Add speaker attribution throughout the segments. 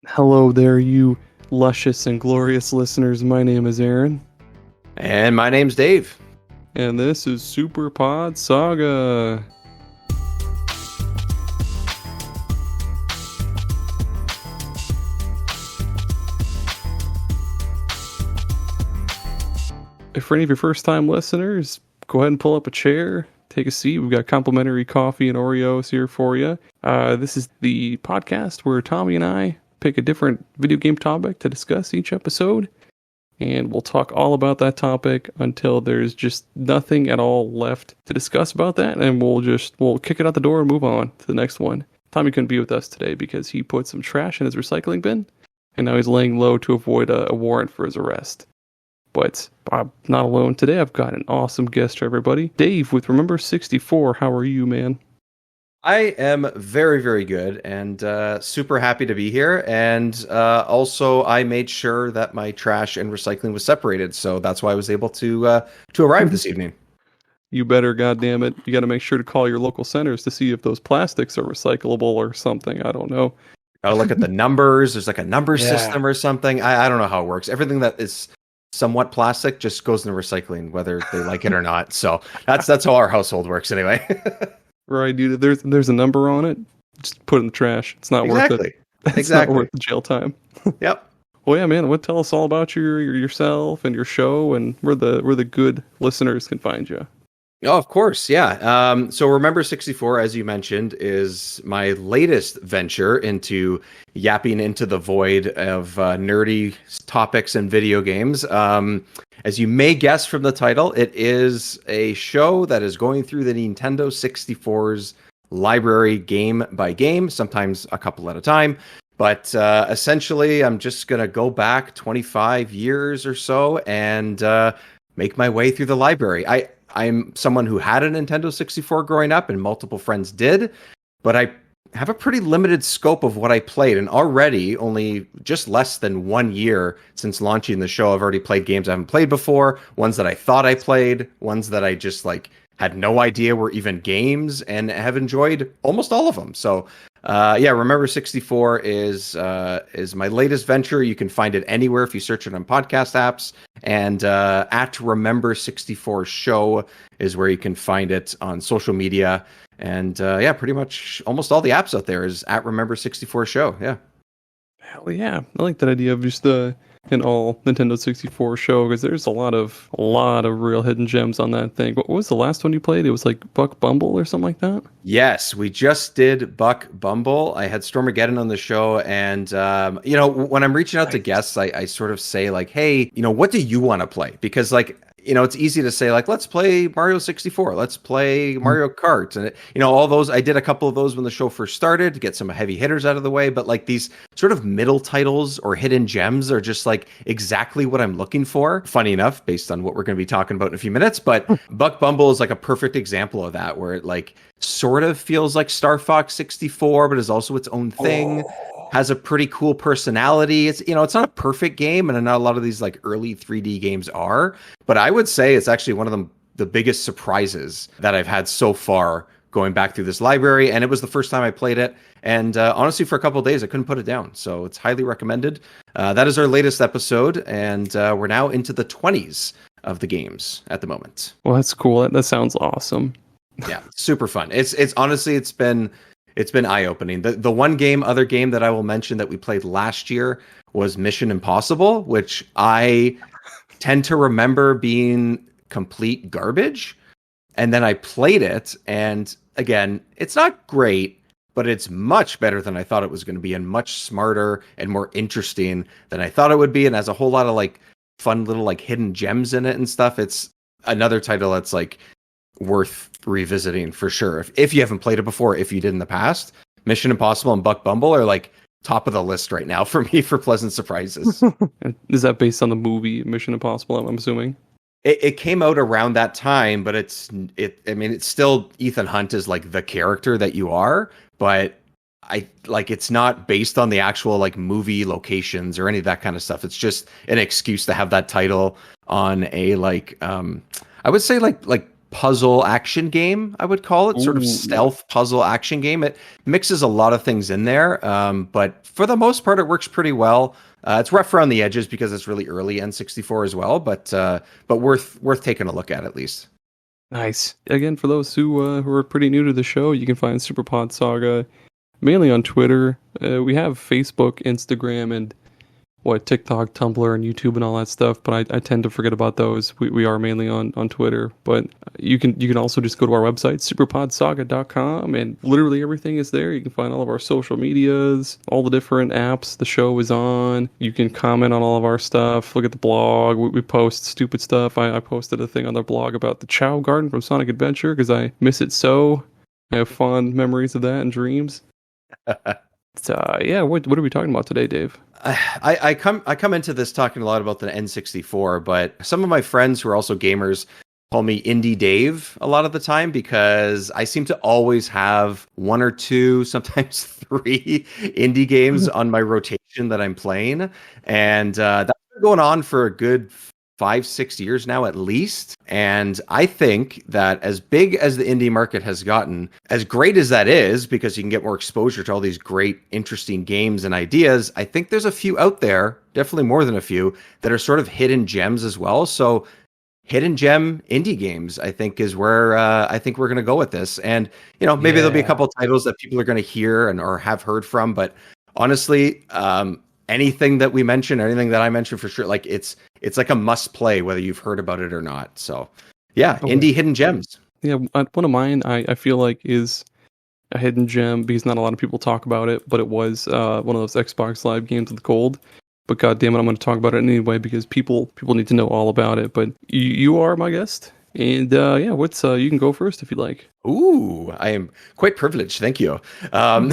Speaker 1: Hello there, you luscious and glorious listeners. My name is Aaron,
Speaker 2: And my name's Dave.
Speaker 1: and this is Super Pod Saga. If for any of your first-time listeners, go ahead and pull up a chair, take a seat. We've got complimentary coffee and Oreos here for you. This is the podcast where Tommy and I pick a different video game topic to discuss each episode. And we'll talk all about that topic until there's just nothing at all left to discuss about that, and we'll kick it out the door and move on to the next one. Tommy couldn't be with us today because he put some trash in his recycling bin, and now he's laying low to avoid a warrant for his arrest. But I'm not alone today. I've got an awesome guest for everybody. Dave with Remember 64. How are you, man?
Speaker 2: I am very, very good and super happy to be here. And also, I made sure that my trash and recycling was separated, so that's why I was able to arrive this evening.
Speaker 1: You better, goddammit. You got to make sure to call your local centers to see if those plastics are recyclable or something. I don't know.
Speaker 2: Gotta look at the numbers. There's like a number system or something. I don't know how it works. Everything that is somewhat plastic just goes into recycling, whether they like it or not. So that's how our household works anyway.
Speaker 1: Right, dude. There's a number on it. Just put it in the trash. It's not worth it. It's not worth the jail time.
Speaker 2: Yep.
Speaker 1: Well, yeah, man. Tell us all about yourself and your show, and where the good listeners can find you.
Speaker 2: Oh, of course, yeah. So Remember 64, as you mentioned, is my latest venture into yapping into the void of nerdy topics and video games. As you may guess from the title, it is a show that is going through the Nintendo 64's library game by game, sometimes a couple at a time. But essentially, I'm just going to go back 25 years or so and make my way through the library. I'm someone who had a Nintendo 64 growing up, and multiple friends did, but I have a pretty limited scope of what I played, and already only just less than 1 year since launching the show, I've already played games I haven't played before, ones that I thought I played, ones that I just had no idea were even games, and have enjoyed almost all of them. So Remember 64 is my latest venture. You can find it anywhere if you search it on podcast apps. And at Remember 64 Show is where you can find it on social media. And pretty much almost all the apps out there is at Remember 64 Show. Yeah.
Speaker 1: Hell yeah, I like that idea of just an all Nintendo 64 show, because there's a lot of real hidden gems on that thing. What was the last one you played? It was like Buck Bumble or something like that?
Speaker 2: Yes, we just did Buck Bumble. I had Stormageddon on the show, and when I'm reaching out to guests, I sort of say like, hey, what do you want to play? Because it's easy to say like, let's play Mario 64, let's play Mario Kart, and all those. I did a couple of those when the show first started to get some heavy hitters out of the way, but like these sort of middle titles or hidden gems are just like exactly what I'm looking for. Funny enough, based on what we're going to be talking about in a few minutes, but Buck Bumble is like a perfect example of that, where it like sort of feels like Star Fox 64, but is also its own thing. Has a pretty cool personality. It's it's not a perfect game, and not a lot of these like early 3D games are, but I would say it's actually one of the biggest surprises that I've had so far going back through this library. And it was the first time I played it, and honestly, for a couple of days I couldn't put it down. So it's highly recommended. That is our latest episode, and we're now into the 20s of the games at the moment.
Speaker 1: Well, that's cool. That sounds awesome.
Speaker 2: Yeah, super fun. It's honestly, it's been eye-opening. The one other game that I will mention that we played last year was Mission Impossible, which I tend to remember being complete garbage. And then I played it, and again, it's not great, but it's much better than I thought it was going to be, and much smarter and more interesting than I thought it would be, and has a whole lot of like fun little like hidden gems in it and stuff. It's another title that's like worth revisiting for sure. If you haven't played it before, if you did in the past, Mission Impossible and Buck Bumble are like top of the list right now for me for pleasant surprises.
Speaker 1: Is that based on the movie Mission Impossible, I'm assuming?
Speaker 2: It came out around that time, but it's still Ethan Hunt is like the character that you are, but it's not based on the actual like movie locations or any of that kind of stuff. It's just an excuse to have that title on a I would say like puzzle action game, I would call it, sort of
Speaker 1: Ooh.
Speaker 2: stealth puzzle action game. It mixes a lot of things in there, but for the most part, it works pretty well. It's rough around the edges because it's really early N64 as well, but worth taking a look at least.
Speaker 1: Nice. Again, for those who are pretty new to the show, you can find Superpod Saga mainly on Twitter. We have Facebook, Instagram, and TikTok, Tumblr, and YouTube and all that stuff, but I tend to forget about those. We are mainly on Twitter, but you can also just go to our website, superpodsaga.com, and literally everything is there. You can find all of our social medias, all the different apps the show is on. You can comment on all of our stuff, look at the blog. We post stupid stuff. I posted a thing on the blog about the Chow Garden from Sonic Adventure because I miss it so. I have fond memories of that and dreams. Yeah, what are we talking about today, Dave?
Speaker 2: I come into this talking a lot about the N64, but some of my friends who are also gamers call me Indie Dave a lot of the time because I seem to always have one or two, sometimes three indie games on my rotation that I'm playing, and that's been going on for a good 5-6 years now at least. And I think that as big as the indie market has gotten, as great as that is, because you can get more exposure to all these great, interesting games and ideas, I think there's a few out there, definitely more than a few, that are sort of hidden gems as well. So hidden gem indie games, I think, is where I think we're going to go with this. And, maybe there'll be a couple titles that people are going to hear or have heard from, but honestly, anything that we mention, anything that I mentioned for sure, like it's like a must play, whether you've heard about it or not. So yeah, indie hidden gems.
Speaker 1: Yeah, one of mine I feel like is a hidden gem because not a lot of people talk about it, but it was one of those Xbox Live games with gold. But God damn it, I'm going to talk about it anyway because people need to know all about it. But you are my guest. And what's you can go first if you like.
Speaker 2: Ooh, I am quite privileged. Thank you. I'm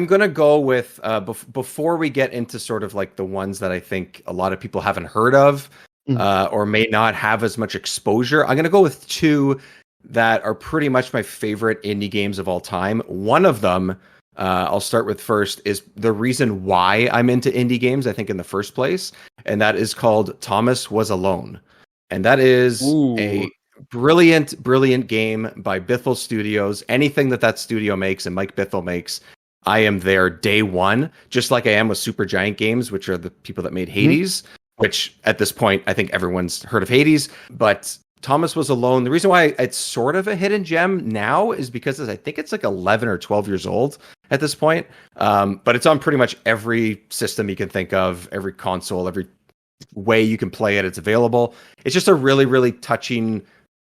Speaker 2: gonna go with before we get into sort of like the ones that I think a lot of people haven't heard of or may not have as much exposure. I'm gonna go with two that are pretty much my favorite indie games of all time. One of them, I'll start with first, is the reason why I'm into indie games, I think, in the first place, and that is called Thomas Was Alone. And that is a brilliant game by Bithell Studios. Anything that studio makes and Mike Bithell makes, I am there day one, just like I am with Supergiant Games, which are the people that made Hades, which at this point, I think everyone's heard of Hades. But Thomas Was Alone. The reason why it's sort of a hidden gem now is because I think it's like 11 or 12 years old at this point. But it's on pretty much every system you can think of, every console, every way you can play it. It's available. It's just a really, really touching,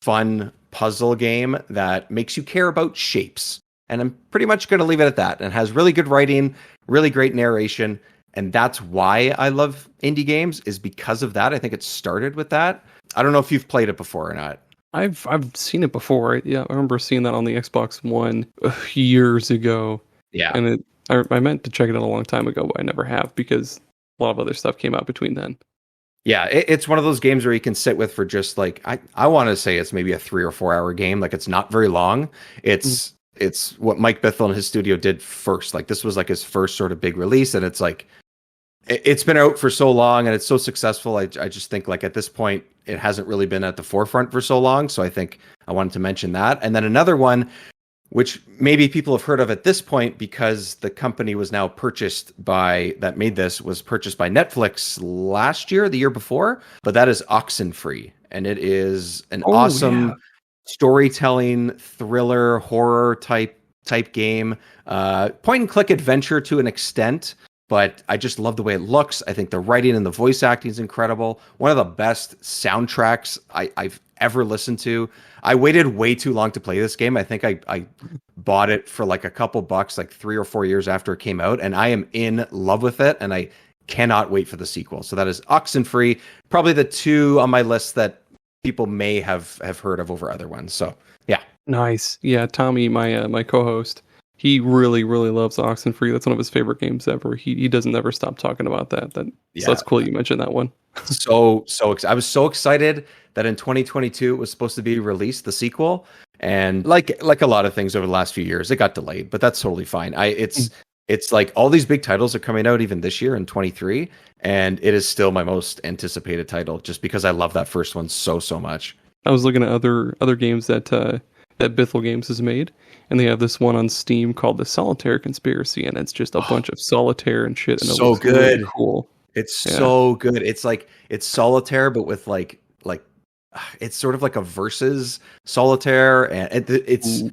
Speaker 2: fun puzzle game that makes you care about shapes. And I'm pretty much going to leave it at that. And has really good writing, really great narration. And that's why I love indie games, is because of that. I think it started with that. I don't know if you've played it before or not.
Speaker 1: I've seen it before. Yeah, I remember seeing that on the Xbox One years ago.
Speaker 2: Yeah.
Speaker 1: And I meant to check it out a long time ago, but I never have because a lot of other stuff came out between then.
Speaker 2: Yeah, it's one of those games where you can sit with for just like, I want to say it's maybe a 3 or 4 hour game. Like, it's not very long. It's what Mike Bithell and his studio did first. Like, this was like his first sort of big release, and it's like, it's been out for so long and it's so successful. I just think like at this point, it hasn't really been at the forefront for so long. So I think I wanted to mention that. And then another one, which maybe people have heard of at this point because the company was now purchased was purchased by Netflix last year, the year before, but that is Oxenfree. And it is an awesome storytelling, thriller, horror type game, point and click adventure to an extent. But I just love the way it looks. I think the writing and the voice acting is incredible. One of the best soundtracks I've ever listened to. I waited way too long to play this game. I think I bought it for like a couple bucks, like 3 or 4 years after it came out. And I am in love with it. And I cannot wait for the sequel. So that is Oxenfree. Probably the two on my list that people may have heard of over other ones. So yeah. Nice.
Speaker 1: Yeah, Tommy, my co-host, he really, really loves Oxenfree. That's one of his favorite games ever. He doesn't ever stop talking about that. So that's cool you mentioned that one.
Speaker 2: I was so excited that in 2022 it was supposed to be released, the sequel. And like a lot of things over the last few years, it got delayed, but that's totally fine. It's like all these big titles are coming out even this year in 23, and it is still my most anticipated title just because I love that first one so much.
Speaker 1: I was looking at other games that Bithell Games has made, and they have this one on Steam called the Solitaire Conspiracy, and it's just a bunch of solitaire and shit, and it
Speaker 2: So
Speaker 1: looks really
Speaker 2: good.
Speaker 1: cool.
Speaker 2: It's
Speaker 1: Yeah.
Speaker 2: so good. It's like it's solitaire, but with like it's sort of like a versus solitaire, and it's
Speaker 1: Ooh.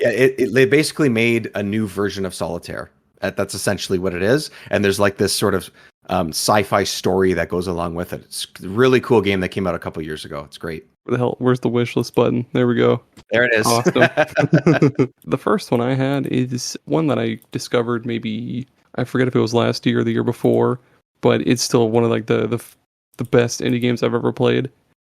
Speaker 2: yeah. They basically made a new version of solitaire. That's essentially what it is. And there's like this sort of sci-fi story that goes along with it. It's a really cool game that came out a couple years ago. It's great.
Speaker 1: Where the hell? Where's the wish list button? There we go.
Speaker 2: There it is.
Speaker 1: Awesome. The first one I had is one that I discovered maybe I forget if it was last year or the year before, but it's still one of like the best indie games I've ever played.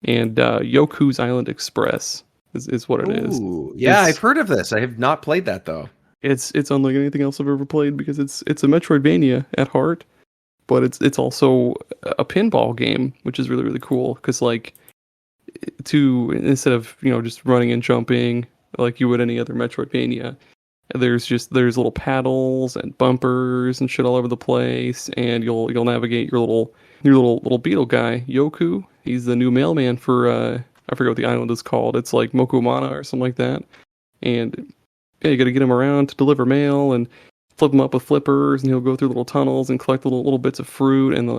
Speaker 1: And Yoku's Island Express is what it is.
Speaker 2: Ooh, yeah,
Speaker 1: It's
Speaker 2: I've heard of this. I have not played that though.
Speaker 1: it's unlike anything else I've ever played because it's a Metroidvania at heart, but it's also a pinball game, which is really really cool because like to instead of just running and jumping like you would any other Metroidvania, there's little paddles and bumpers and shit all over the place, and you'll navigate your little beetle guy Yoku. He's the new mailman for I forget what the island is called. It's like Mokumana or something like that, and yeah, you got to get him around to deliver mail and flip him up with flippers, and he'll go through little tunnels and collect little bits of fruit, and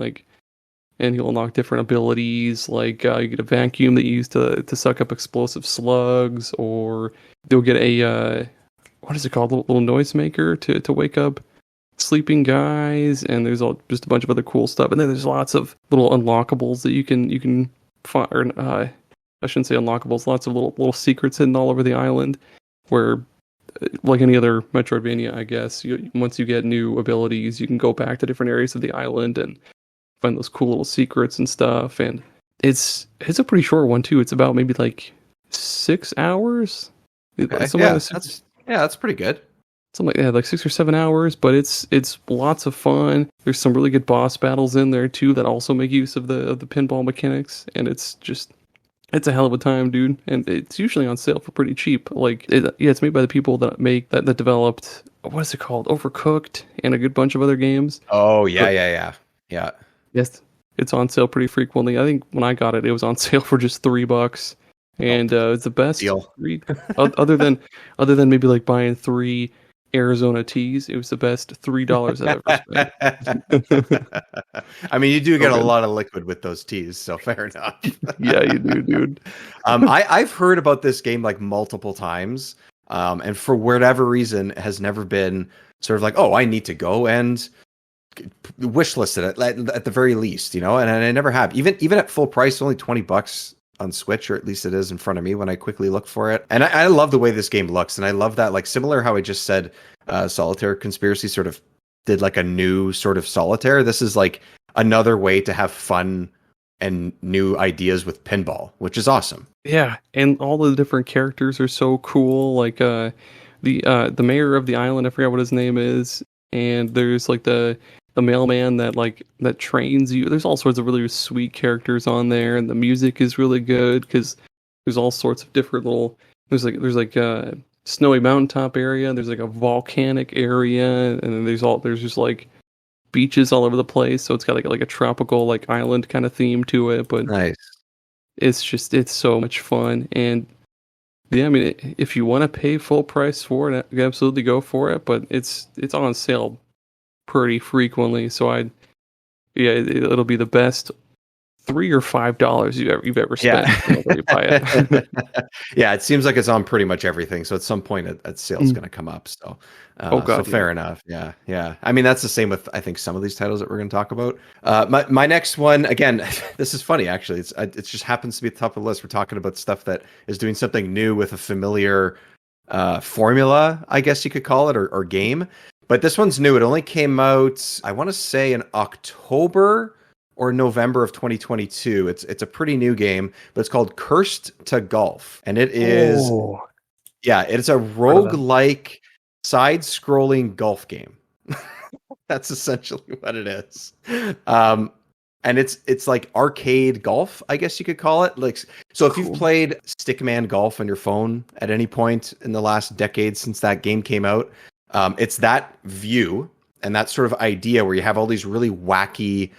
Speaker 1: he'll unlock different abilities. Like you get a vacuum that you use to suck up explosive slugs, or you'll get a what is it called? Little noisemaker to wake up sleeping guys, and there's just a bunch of other cool stuff. And then there's lots of little unlockables that you can find. Or, I shouldn't say unlockables. Lots of little secrets hidden all over the island, where like any other Metroidvania, I guess, once you get new abilities, you can go back to different areas of the island and find those cool little secrets and stuff. And it's a pretty short one too. It's about maybe like 6 hours.
Speaker 2: Okay. That's pretty good.
Speaker 1: Something like 6 or 7 hours, but it's lots of fun. There's some really good boss battles in there too that also make use of the pinball mechanics, and it's a hell of a time, dude. And it's usually on sale for pretty cheap. Like it's made by the people that developed, what is it called, Overcooked and a good bunch of other games.
Speaker 2: Oh yeah.
Speaker 1: Yes, it's on sale pretty frequently. I think when I got it, it was on sale for just $3, and it's the best
Speaker 2: deal.
Speaker 1: Other than maybe like buying 3 Arizona teas. It was the best $3 I've ever spent.
Speaker 2: I mean, you do get a
Speaker 1: Okay.
Speaker 2: lot of liquid with those teas, so fair enough.
Speaker 1: Yeah, you do, dude.
Speaker 2: I've heard about this game like multiple times, and for whatever reason, has never been sort of like, oh, I need to go and wishlist it at the very least, and I never have. Even at full price, only $20 on Switch, or at least it is in front of me when I quickly look for it. And I love the way this game looks, and I love that, like, similar how I just said Solitaire Conspiracy sort of did like a new sort of solitaire. This is like another way to have fun and new ideas with pinball, which is awesome.
Speaker 1: Yeah, and all the different characters are so cool. Like the mayor of the island, I forgot what his name is, and there's like the mailman that trains you. There's all sorts of really sweet characters on there, and the music is really good because there's all sorts of different little. There's like a snowy mountaintop area. There's like a volcanic area, and then there's just like beaches all over the place. So it's got like a tropical like island kind of theme to it. But
Speaker 2: Nice.
Speaker 1: it's so much fun. And yeah, I mean, if you want to pay full price for it, absolutely go for it. But it's on sale pretty frequently, so it'll be the best $3 or $5 you've ever spent. Whenever you buy it.
Speaker 2: Yeah, it seems like it's on pretty much everything. So at some point, a sale's going to come up. So, so fair enough. Yeah. I mean, that's the same with I think some of these titles that we're going to talk about. My next one, again, this is funny actually. It just happens to be at the top of the list. We're talking about stuff that is doing something new with a familiar formula, I guess you could call it, or game. But this one's new. It only came out, I want to say, in October or November of 2022. It's a pretty new game, but it's called Cursed to Golf. And it is, it's a roguelike side-scrolling golf game. That's essentially what it is. And it's like arcade golf, I guess you could call it. Like, so if you've played Stickman Golf on your phone at any point in the last decade since that game came out, it's that view and that sort of idea where you have all these really wacky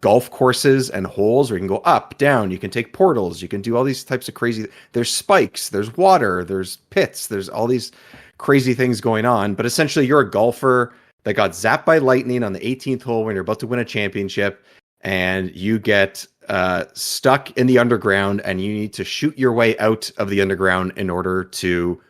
Speaker 2: golf courses and holes where you can go up, down, you can take portals, you can do all these types of crazy, there's spikes, there's water, there's pits, there's all these crazy things going on. But essentially you're a golfer that got zapped by lightning on the 18th hole when you're about to win a championship, and you get stuck in the underground, and you need to shoot your way out of the underground in order to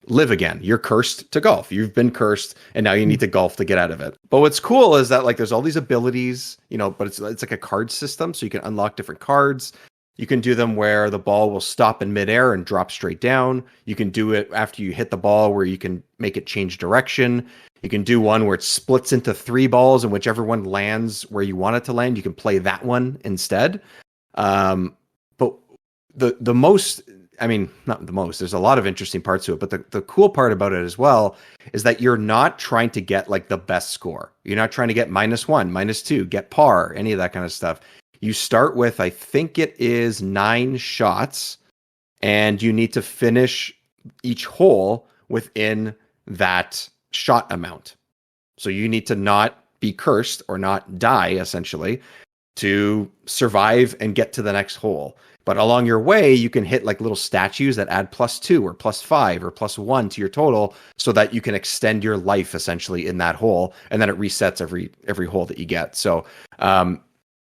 Speaker 2: live again. You're cursed to golf. You've been cursed, and now you need to golf to get out of it. But what's cool is that like there's all these abilities, but it's like a card system, so you can unlock different cards. You can do them where the ball will stop in midair and drop straight down. You can do it after you hit the ball where you can make it change direction. You can do one where it splits into 3 balls, and whichever one lands where you want it to land, you can play that one instead. But the most, I mean, not the most, there's a lot of interesting parts to it, but the cool part about it as well is that you're not trying to get like the best score. You're not trying to get -1, -2, get par, any of that kind of stuff. You start with, I think it is 9 shots, and you need to finish each hole within that shot amount. So you need to not be cursed or not die, essentially, to survive and get to the next hole. But along your way, you can hit like little statues that add +2 or +5 or +1 to your total, so that you can extend your life essentially in that hole, and then it resets every hole that you get. So,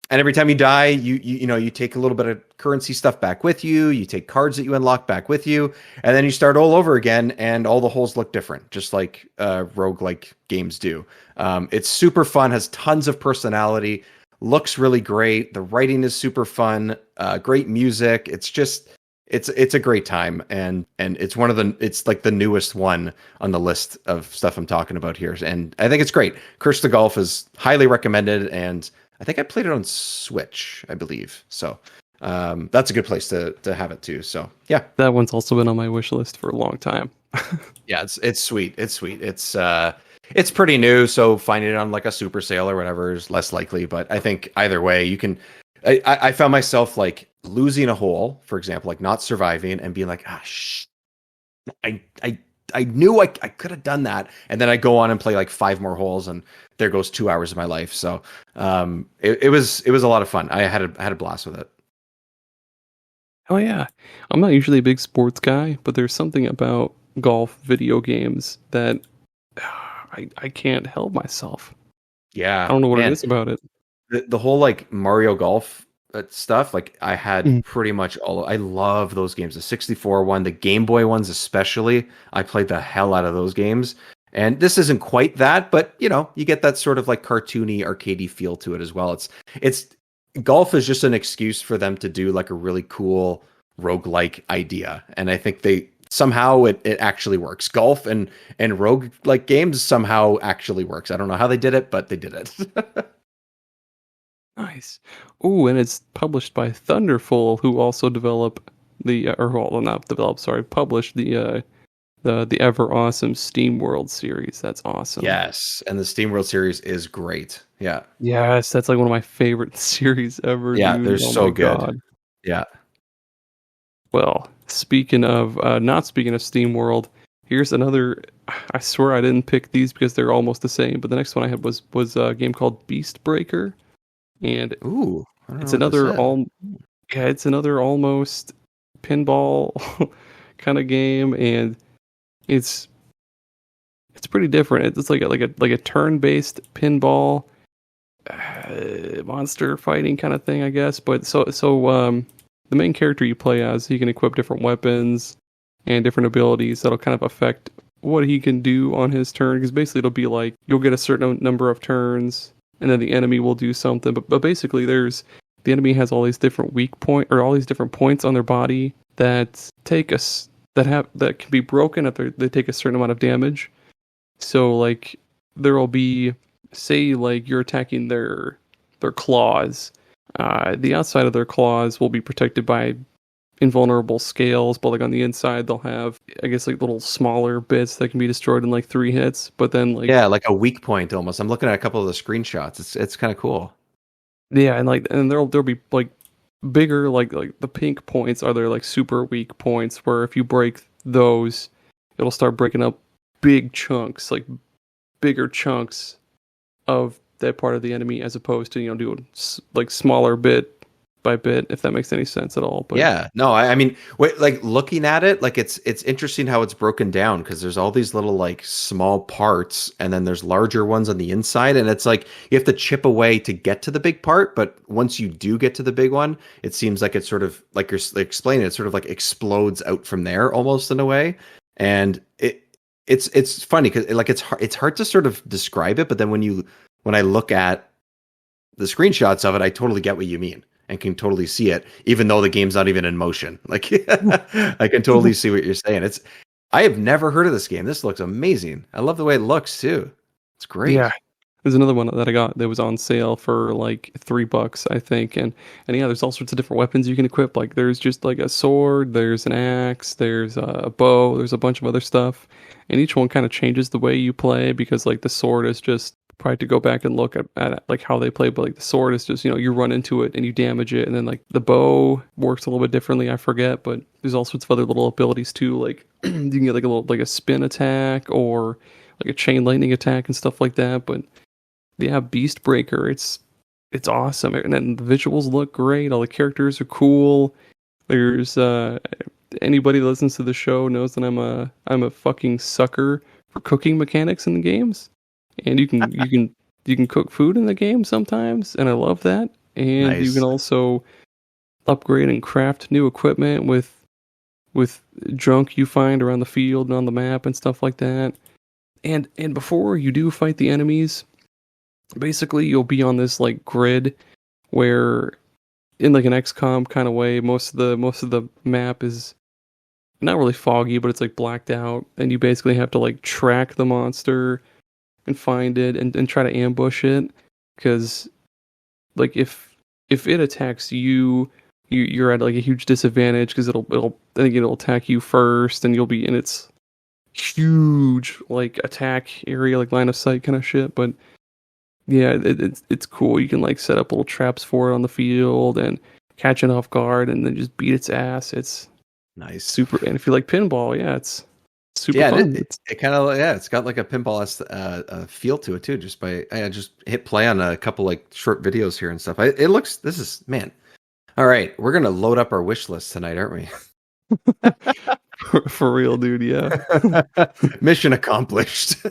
Speaker 2: and every time you die, you take a little bit of currency stuff back with you. You take cards that you unlock back with you, and then you start all over again. And all the holes look different, just like roguelike games do. It's super fun, has tons of personality, looks really great. The writing is super fun, great music. It's a great time, and it's like the newest one on the list of stuff I'm talking about here. And I think it's great. Curse to Golf is highly recommended, and I think I played it on Switch, I believe. So that's a good place to have it too. So yeah,
Speaker 1: that one's also been on my wish list for a long time.
Speaker 2: Yeah, it's sweet. It's sweet. It's pretty new, so finding it on like a super sale or whatever is less likely. But I think either way, you can. I found myself like losing a hole, for example, like not surviving and being like, I knew I could have done that, and then I go on and play like 5 more holes, and there goes 2 hours of my life. So it was a lot of fun. I had a blast with it.
Speaker 1: Oh yeah, I'm not usually a big sports guy, but there's something about golf video games that I can't help myself.
Speaker 2: Yeah,
Speaker 1: I don't know what it is about it.
Speaker 2: The whole like Mario Golf stuff, like I had pretty much all. I love those games. The 64 one, the Game Boy ones especially. I played the hell out of those games. And this isn't quite that, but you get that sort of like cartoony, arcadey feel to it as well. It's golf is just an excuse for them to do like a really cool roguelike idea, and I think they somehow it actually works. Golf and roguelike games somehow actually works. I don't know how they did it, but they did it.
Speaker 1: Nice. Oh, and it's published by Thunderful, who also develop published the ever awesome Steam World series. That's awesome.
Speaker 2: Yes, and the Steam World series is great. Yeah.
Speaker 1: Yes, that's like one of my favorite series ever.
Speaker 2: Yeah,
Speaker 1: dude.
Speaker 2: they're so good. God. Yeah.
Speaker 1: Well, not speaking of Steam World, here's another. I swear I didn't pick these because they're almost the same, but the next one I had was a game called Beast Breaker, and it's another almost pinball kind of game, and it's pretty different. It's like a turn-based pinball monster fighting kind of thing, I guess. But so the main character you play as, he can equip different weapons and different abilities that'll kind of affect what he can do on his turn. Because basically it'll be like you'll get a certain number of turns, and then the enemy will do something. But basically the enemy has all these different all these different points on their body that that can be broken if they take a certain amount of damage. So like there will be, say like you're attacking their claws. The outside of their claws will be protected by invulnerable scales, but like on the inside they'll have, I guess, like little smaller bits that can be destroyed in like 3 hits. But then like
Speaker 2: like a weak point almost. I'm looking at a couple of the screenshots. It's kind of cool.
Speaker 1: Yeah, and there'll be like bigger like the pink points are their like super weak points, where if you break those, it'll start breaking up big chunks, like bigger chunks of that part of the enemy as opposed to doing like smaller bit by bit, if that makes any sense at all. But
Speaker 2: Yeah, no, I mean, wait, like looking at it, like it's interesting how it's broken down because there's all these little like small parts, and then there's larger ones on the inside, and it's like you have to chip away to get to the big part. But once you do get to the big one, it seems like it's sort of like you're explaining, it sort of like explodes out from there almost in a way, and it's funny because like it's hard to sort of describe it, but then when I look at the screenshots of it, I totally get what you mean and can totally see it, even though the game's not even in motion. Like I can totally see what you're saying. I have never heard of this game. This looks amazing. I love the way it looks too. It's great.
Speaker 1: yeah, there's another one that I got that was on sale for like $3, I think, and yeah, there's all sorts of different weapons you can equip. Like there's just like a sword, there's an axe, there's a bow, there's a bunch of other stuff, and each one kind of changes the way you play because like the sword is just probably to go back and look at like how they play, but like the sword is just you run into it and you damage it, and then like the bow works a little bit differently, I forget, but there's all sorts of other little abilities too, like you can get like a little like a spin attack or like a chain lightning attack and stuff like that. But yeah, Beast Breaker, it's awesome, and then the visuals look great, all the characters are cool. There's anybody that listens to the show knows that I'm a fucking sucker for cooking mechanics in the games. And you can cook food in the game sometimes, and I love that. And
Speaker 2: Nice.
Speaker 1: you can also upgrade and craft new equipment with junk you find around the field and on the map and stuff like that. And before you do fight the enemies, basically you'll be on this like grid where in like an XCOM kind of way, most of the map is not really foggy, but it's like blacked out, and you basically have to like track the monster and find it and try to ambush it, because like if it attacks you, you're at like a huge disadvantage because I think it'll attack you first, and you'll be in its huge like attack area, like line of sight kind of shit. But yeah, it's cool. You can like set up little traps for it on the field and catch it off guard and then just beat its ass. It's
Speaker 2: Nice.
Speaker 1: super. And if you like pinball, yeah, it's super
Speaker 2: Yeah,
Speaker 1: fun.
Speaker 2: it kind of it's got like a pinball feel to it too. Just by I just hit play on a couple like short videos here and stuff. It looks. This is man. All right, we're gonna load up our wish list tonight, aren't we?
Speaker 1: For real, dude. Yeah.
Speaker 2: Mission accomplished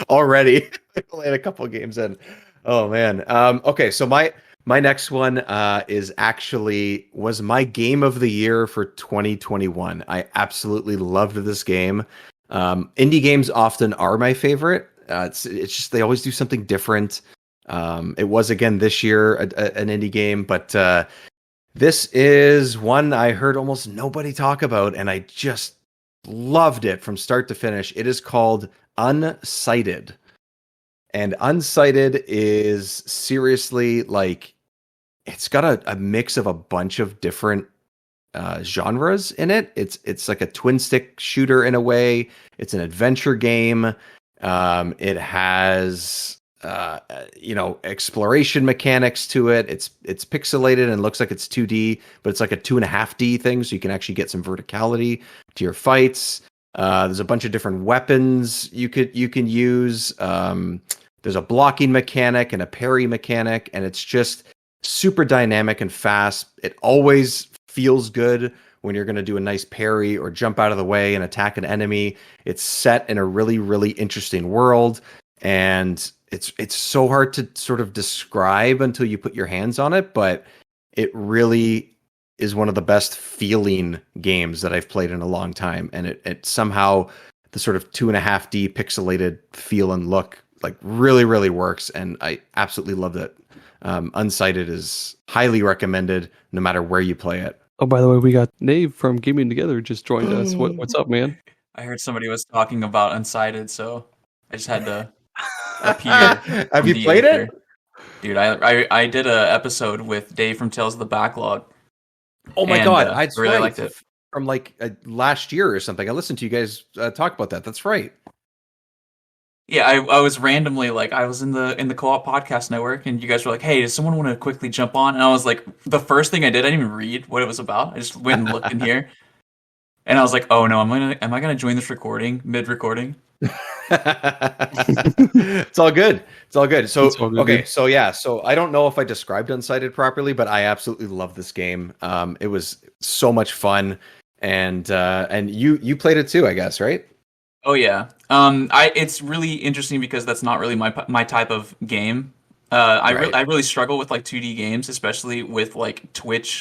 Speaker 2: already. Played a couple games in. Oh man. Okay, so my next one was my game of the year for 2021. I absolutely loved this game. Indie games often are my favorite. It's just they always do something different. It was again this year an indie game, but this is one I heard almost nobody talk about, and I just loved it from start to finish. It is called Unsighted. And Unsighted is seriously like it's got a mix of a bunch of different genres in it. It's like a twin stick shooter in a way. It's an adventure game. It has exploration mechanics to it. It's pixelated and looks like it's 2D, but it's like a 2.5D thing, so you can actually get some verticality to your fights. There's a bunch of different weapons you can use. There's a blocking mechanic and a parry mechanic, and it's just super dynamic and fast. It always feels good when you're going to do a nice parry or jump out of the way and attack an enemy. It's set in a really, really interesting world, and it's so hard to sort of describe until you put your hands on it, but it really is one of the best feeling games that I've played in a long time. And it somehow, the sort of 2.5D pixelated feel and look like really, really works. And I absolutely loved it. Unsighted is highly recommended no matter where you play it.
Speaker 1: Oh, by the way, we got Nave from Gaming Together just joined us. What's up, man?
Speaker 3: I heard somebody was talking about Unsighted, so I just had to appear.
Speaker 2: Have you played it?
Speaker 3: Dude, I did a episode with Dave from Tales of the Backlog.
Speaker 2: Oh my god, I
Speaker 3: really liked it.
Speaker 2: From like last year or something. I listened to you guys talk about that. That's right.
Speaker 3: Yeah, I was randomly like I was in the Co-op Podcast Network, and you guys were like, "Hey, does someone want to quickly jump on?" And I was like, the first thing I did, I didn't even read what it was about. I just went and looked in here, and I was like, "Oh no, am I gonna join this recording mid-recording?"
Speaker 2: It's all good. It's all good. So
Speaker 1: It's all good,
Speaker 2: okay,
Speaker 1: dude.
Speaker 2: so yeah, so I don't know if I described Unsighted properly, but I absolutely love this game. It was so much fun, and you played it too, I guess, right?
Speaker 3: Oh yeah. It's really interesting because that's not really my type of game.
Speaker 2: Right.
Speaker 3: I really struggle with like 2D games, especially with like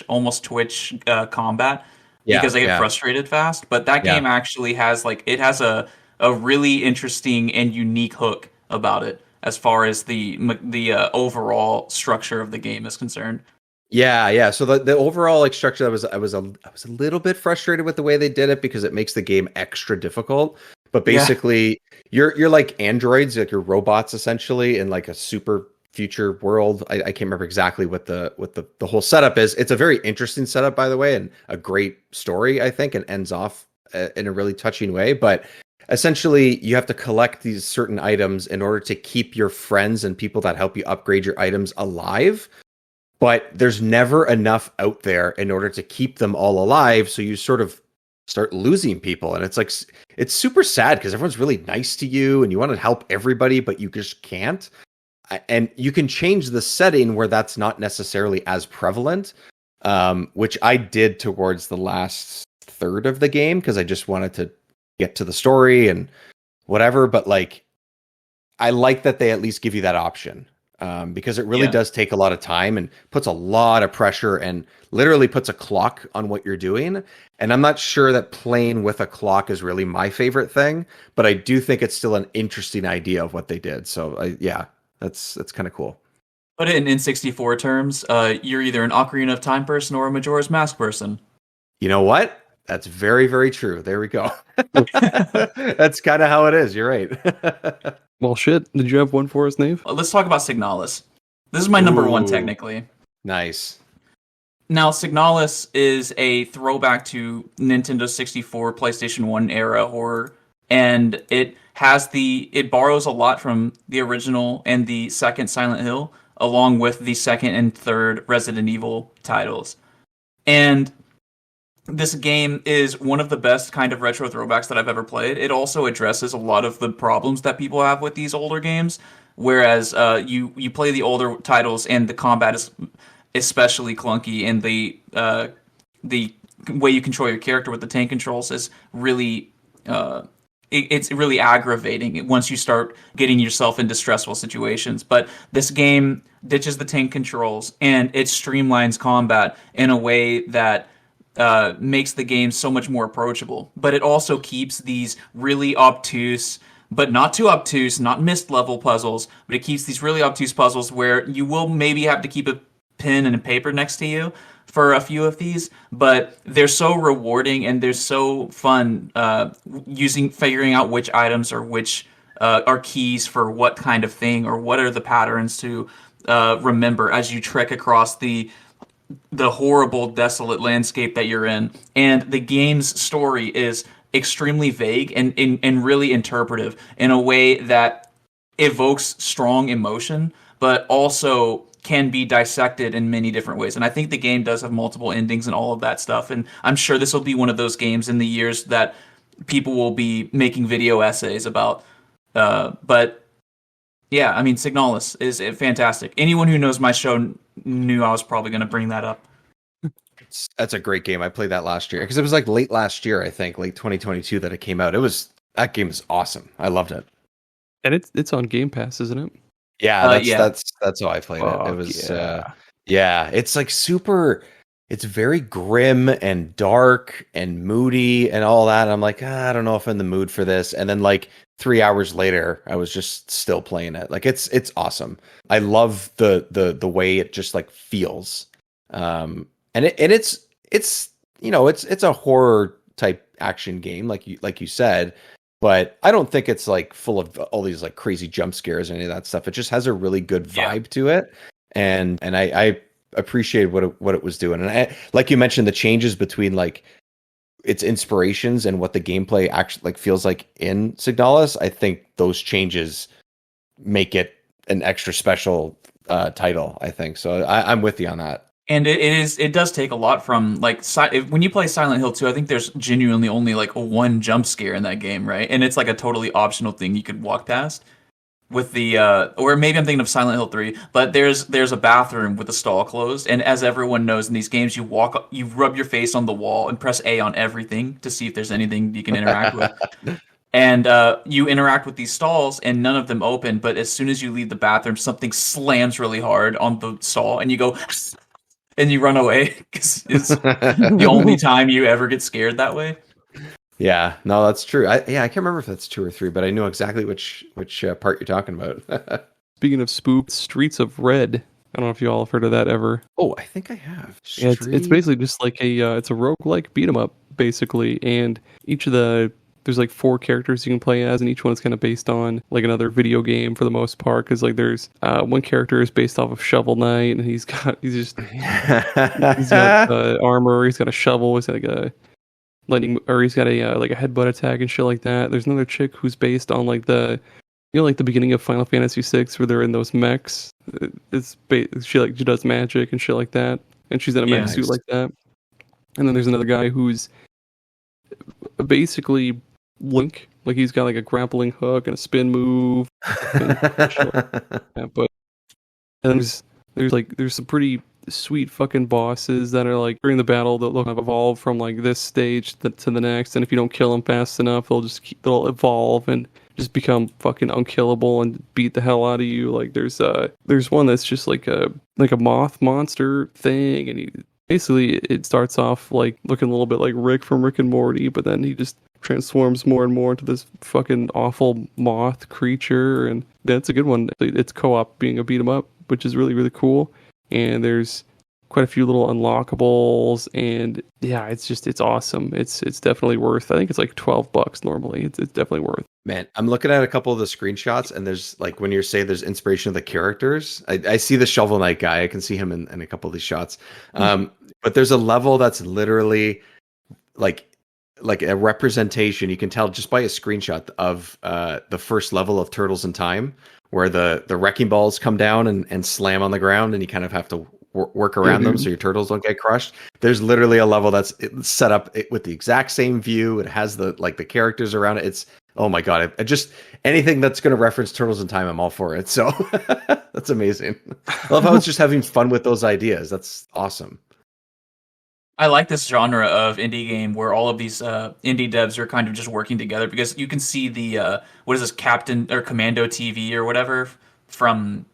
Speaker 3: almost Twitch combat,
Speaker 2: Yeah,
Speaker 3: because I get
Speaker 2: yeah,
Speaker 3: frustrated fast. But that
Speaker 2: yeah.
Speaker 3: game actually has it has a really interesting and unique hook about it as far as the overall structure of the game is concerned.
Speaker 2: Yeah, yeah. So the overall like structure, I was a little bit frustrated with the way they did it because it makes the game extra difficult. But
Speaker 3: Yeah.
Speaker 2: basically, you're like androids, like you're robots essentially in like a super future world. I can't remember exactly what the whole setup is. It's a very interesting setup, by the way, and a great story, I think, and ends off in a really touching way. But essentially, you have to collect these certain items in order to keep your friends and people that help you upgrade your items alive, but there's never enough out there in order to keep them all alive. So you sort of start losing people. And it's like, it's super sad because everyone's really nice to you and you want to help everybody, but you just can't. And you can change the setting where that's not necessarily as prevalent, which I did towards the last third of the game because I just wanted to get to the story and whatever. But like, I like that they at least give you that option, because it really
Speaker 3: Yeah.
Speaker 2: does take a lot of time and puts a lot of pressure and literally puts a clock on what you're doing. And I'm not sure that playing with a clock is really my favorite thing, but I do think it's still an interesting idea of what they did. So yeah, that's kind of cool.
Speaker 3: But in N64 terms, you're either an Ocarina of Time person or a Majora's Mask person.
Speaker 2: You know what? That's very, very true. There we go. That's kind of how it is. You're right.
Speaker 1: Well, shit. Did you have one for us, Nave?
Speaker 3: Let's talk about Signalis. This is my number one,
Speaker 2: Ooh,
Speaker 3: technically.
Speaker 2: nice.
Speaker 3: Now, Signalis is a throwback to Nintendo 64, PlayStation 1 era horror, and it borrows a lot from the original and the second Silent Hill, along with the second and third Resident Evil titles. And this game is one of the best kind of retro throwbacks that I've ever played. It also addresses a lot of the problems that people have with these older games. Whereas you play the older titles and the combat is especially clunky, and the way you control your character with the tank controls is really it's really aggravating once you start getting yourself into stressful situations. But this game ditches the tank controls and it streamlines combat in a way that makes the game so much more approachable. But it also keeps these really obtuse, but not too obtuse, not missed level puzzles, but it keeps these really obtuse puzzles where you will maybe have to keep a pen and a paper next to you for a few of these, but they're so rewarding and they're so fun figuring out which items or which are keys for what kind of thing, or what are the patterns to remember as you trek across the horrible, desolate landscape that you're in. And the game's story is extremely vague and really interpretive in a way that evokes strong emotion, but also can be dissected in many different ways. And I think the game does have multiple endings and all of that stuff. And I'm sure this will be one of those games in the years that people will be making video essays about. But yeah, I mean, Signalis is fantastic. Anyone who knows my show knew I was probably going to bring that up.
Speaker 2: That's a great game. I played that last year because it was like late last year, I think, late 2022 that it came out. That game is awesome. I loved it.
Speaker 1: And it's on Game Pass, isn't it?
Speaker 2: Yeah,
Speaker 3: Yeah.
Speaker 2: that's how I played it. It
Speaker 1: Fuck
Speaker 2: was
Speaker 1: yeah.
Speaker 2: yeah, it's like super, it's very grim and dark and moody and all that. And I'm like, I don't know if I'm in the mood for this. And then like 3 hours later, I was just still playing it. Like it's awesome. I love the way it just like feels. And it's it's a horror type action game like you said, but I don't think it's like full of all these like crazy jump scares or any of that stuff. It just has a really good
Speaker 3: Yeah.
Speaker 2: vibe to it, and I appreciated what it was doing. And like you mentioned, the changes between like its inspirations and what the gameplay actually like feels like in Signalis. I think those changes make it an extra special title. I think so. I'm with you on that.
Speaker 3: And it does take a lot from like when you play Silent Hill 2, I think there's genuinely only like one jump scare in that game, right? And it's like a totally optional thing you could walk past with the or maybe I'm thinking of Silent Hill 3, but there's a bathroom with the stall closed, and as everyone knows in these games, you rub your face on the wall and press A on everything to see if there's anything you can interact with. And you interact with these stalls, and none of them open. But as soon as you leave the bathroom, something slams really hard on the stall, and you go, and you run away because it's the only time you ever get scared that way.
Speaker 2: Yeah, no, that's true. I can't remember if that's 2 or 3, but I know exactly which part you're talking about.
Speaker 1: Speaking of spooks, Streets of Red. I don't know if you all have heard of that ever.
Speaker 2: Oh, I think I have.
Speaker 1: Yeah, it's basically just like it's a roguelike beat 'em up basically, and there's like 4 characters you can play as, and each one is kind of based on like another video game for the most part. Because like there's one character is based off of Shovel Knight, and he's got armor, he's got a shovel, he's got like a lightning, or he's got a like a headbutt attack and shit like that. There's another chick who's based on like like the beginning of Final Fantasy VI where they're in those mechs. She does magic and shit like that, and she's in a mech suit like that. And then there's another guy who's basically Link, like he's got like a grappling hook and a spin move. And shit like that. But there's some pretty sweet fucking bosses that are like during the battle they'll kind of evolve from like this stage to the next, and if you don't kill them fast enough, they'll evolve and just become fucking unkillable and beat the hell out of you. Like there's one that's just like a moth monster thing, and basically it starts off like looking a little bit like Rick from Rick and Morty, but then he just transforms more and more into this fucking awful moth creature, and that's a good one. It's co-op being a beat 'em up, which is really, really cool. And there's quite a few little unlockables, and yeah, it's awesome. It's definitely worth. I think it's like $12 normally. It's definitely worth.
Speaker 2: Man, I'm looking at a couple of the screenshots, and there's like when you're saying there's inspiration of the characters. I see the Shovel Knight guy. I can see him in a couple of these shots. But there's a level that's literally like a representation. You can tell just by a screenshot of the first level of Turtles in Time, where the wrecking balls come down and slam on the ground, and you kind of have to work around them so your turtles don't get crushed. There's literally a level that's set up with the exact same view. It has the characters around it. It's, oh my god! I just anything that's going to reference Turtles in Time, I'm all for it. So that's amazing. I love how it's just having fun with those ideas. That's awesome.
Speaker 3: I like this genre of indie game where all of these indie devs are kind of just working together, because you can see the what is this, Captain or Commando TV or whatever from